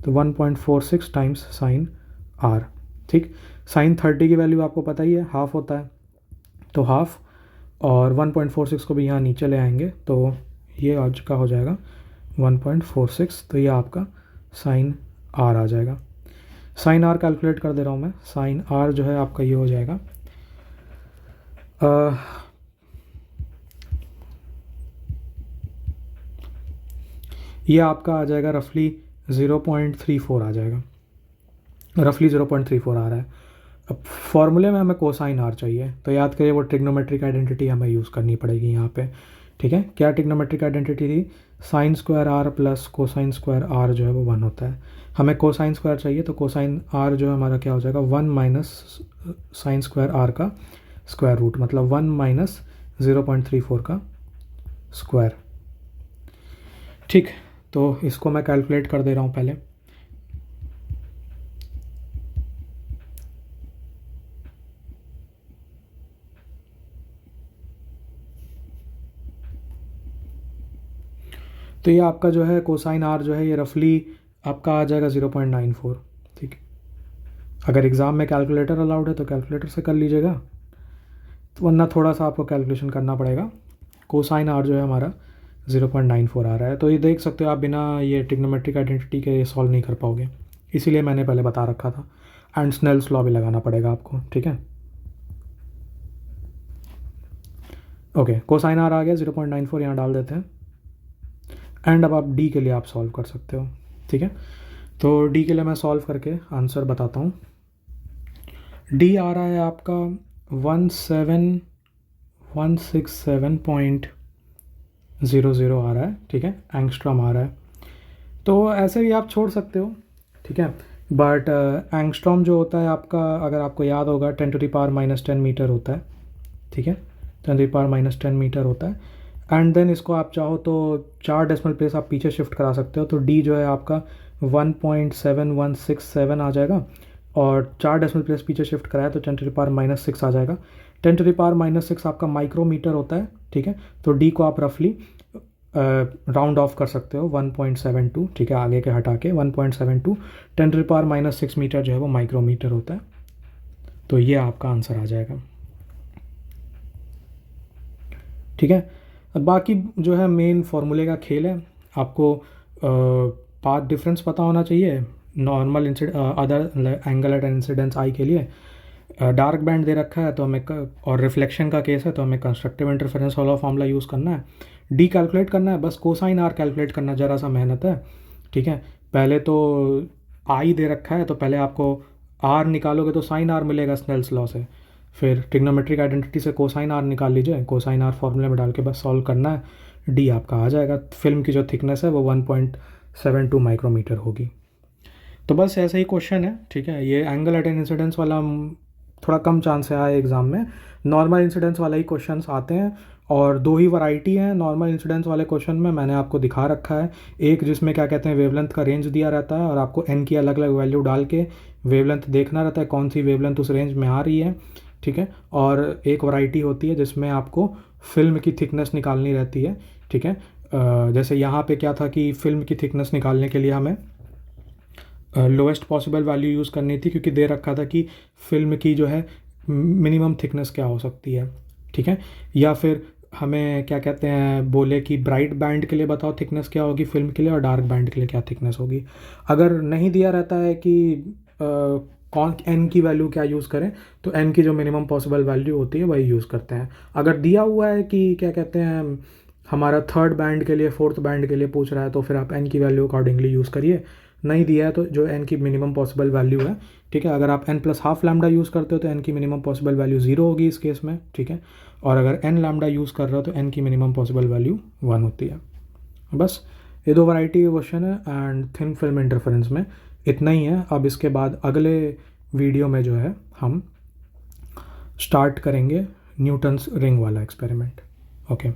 तो 1.46 टाइम्स साइन आर, ठीक। साइन 30 की वैल्यू आपको पता ही है, हाफ होता है, तो हाफ, और 1.46 को भी यहाँ नीचे ले आएंगे, तो ये आज का हो जाएगा 1.46, तो ये आपका साइन आर आ जाएगा। साइन आर कैलकुलेट कर दे रहा हूँ मैं, साइन आर जो है आपका ये हो जाएगा ये आपका आ जाएगा रफली 0.34 आ जाएगा, रफली 0.34 आ रहा है। अब फॉर्मूले में हमें कोसाइन आर चाहिए, तो याद करिए वो ट्रिग्नोमेट्रिक आइडेंटिटी हमें यूज़ करनी पड़ेगी यहाँ पे, ठीक है। क्या ट्रिग्नोमेट्रिक आइडेंटिटी थी, sine square r plus cosine square r जो है वो 1 होता है। हमें कोसाइन स्क्वायर चाहिए, तो कोसाइन आर जो है हमारा क्या हो जाएगा, 1 माइनस साइन स्क्वायर आर का स्क्वायर रूट, मतलब 1 माइनस 0.34 का स्क्वायर, ठीक। तो इसको मैं कैलकुलेट कर दे रहा हूँ पहले। तो ये आपका जो है कोसाइन आर जो है ये रफली आपका आ जाएगा 0.94, ठीक। अगर एग्ज़ाम में कैलकुलेटर अलाउड है तो कैलकुलेटर से कर लीजिएगा, तो वरना थोड़ा सा आपको कैलकुलेशन करना पड़ेगा। कोसाइन आर जो है हमारा 0.94 आ रहा है, तो ये देख सकते हो आप, बिना ये ट्रिग्नोमेट्रिक आइडेंटिटी के ये सॉल्व नहीं कर पाओगे, इसीलिए मैंने पहले बता रखा था। एंड स्नेल्स लॉ भी लगाना पड़ेगा आपको, ठीक है। ओके, कोसाइन आर आ गया 0.94, यहाँ डाल देते हैं। एंड अब आप डी के लिए आप सॉल्व कर सकते हो, ठीक है। तो डी के लिए मैं सॉल्व करके आंसर बताता हूँ। डी आ रहा है आपका 17167.00 आ रहा है, ठीक है, एंगस्ट्रॉम आ रहा है। तो ऐसे भी आप छोड़ सकते हो, ठीक है, बट एंगस्ट्रॉम जो होता है आपका, अगर आपको याद होगा 10⁻⁻10 मीटर होता है, ठीक है, 10⁻⁻10 मीटर होता है। एंड देन इसको आप चाहो तो 4 डेसिमल प्लेस आप पीछे शिफ्ट करा सकते हो, तो डी जो है आपका 1.7167 आ जाएगा, और 4 डेसिमल प्लेस पीछे शिफ्ट कराया तो 10⁻⁻6 आ जाएगा। 10⁻⁻6 आपका माइक्रोमीटर होता है, ठीक है। तो डी को आप रफली राउंड ऑफ कर सकते हो 1.72, ठीक है, आगे के हटा के 1.72। 10⁻⁻6 मीटर जो है वो माइक्रोमीटर होता है। तो ये आपका आंसर आ जाएगा, ठीक है। अब बाकी जो है मेन फार्मूले का खेल है, आपको पाथ डिफरेंस पता होना चाहिए, normal other angle at incidence i के लिए। डार्क बैंड दे रखा है तो हमें और रिफ्लेक्शन का केस है तो हमें कंस्ट्रक्टिव इंटरफेरेंस वाला फॉर्मूला यूज़ करना है। डी कैलकुलेट करना है, बस कोसाइन आर कैलकुलेट करना ज़रा सा मेहनत है, ठीक है। पहले तो आई दे रखा है तो पहले आपको आर निकालोगे तो साइन आर मिलेगा स्नेल्स लॉ से, फिर ट्रिग्नोमेट्रिक आइडेंटिटी से कोसाइन आर निकाल लीजिए, कोसाइन आर फॉर्मूले में डाल के बस सॉल्व करना है, डी आपका आ जाएगा। फिल्म की जो थिकनेस है वो 1.72 माइक्रोमीटर होगी। तो बस ऐसे ही क्वेश्चन है, ठीक है। ये एंगल एट एन इंसिडेंस वाला थोड़ा कम चांस है आए एग्ज़ाम में, नॉर्मल इंसिडेंस वाला ही क्वेश्चंस आते हैं, और दो ही वैरायटी हैं नॉर्मल इंसिडेंस वाले क्वेश्चन में, मैंने आपको दिखा रखा है। एक जिसमें क्या कहते हैं वेवलेंथ का रेंज दिया रहता है और आपको एन की अलग अलग वैल्यू डाल के वेवलेंथ देखना रहता है कौन सी वेवलेंथ उस रेंज में आ रही है, ठीक है। और एक वैरायटी होती है जिसमें आपको फिल्म की थिकनेस निकालनी रहती है, ठीक है। जैसे यहाँ पे क्या था कि फिल्म की थिकनेस निकालने के लिए हमें लोएस्ट पॉसिबल वैल्यू यूज़ करनी थी, क्योंकि दे रखा था कि फिल्म की जो है मिनिमम थिकनेस क्या हो सकती है, ठीक है। या फिर हमें क्या कहते हैं बोले कि ब्राइट बैंड के लिए बताओ थिकनेस क्या होगी फिल्म के लिए, और डार्क बैंड के लिए क्या थिकनेस होगी। अगर नहीं दिया रहता है कि कौन एन की वैल्यू क्या यूज़ करें, तो एन की जो मिनिमम पॉसिबल वैल्यू होती है वही यूज़ करते हैं। अगर दिया हुआ है कि क्या कहते हैं हमारा थर्ड बैंड के लिए फोर्थ बैंड के लिए पूछ रहा है, तो फिर आप एन की वैल्यू अकॉर्डिंगली यूज़ करिए। नहीं दिया है तो जो एन की मिनिमम पॉसिबल वैल्यू है, ठीक है। अगर आप n plus half lambda use करते हो तो एन की मिनिमम पॉसिबल वैल्यू 0 होगी इस केस में, ठीक है। और अगर एन लैम्डा यूज़ कर रहे हो तो एन की मिनिमम पॉसिबल वैल्यू 1 होती है। बस ये दो वैरायटी के क्वेश्चन है एंड थिन फिल्म इंटरफेरेंस में इतना ही है। अब इसके बाद अगले वीडियो में जो है हम स्टार्ट करेंगे न्यूटन्स रिंग वाला एक्सपेरिमेंट। ओके।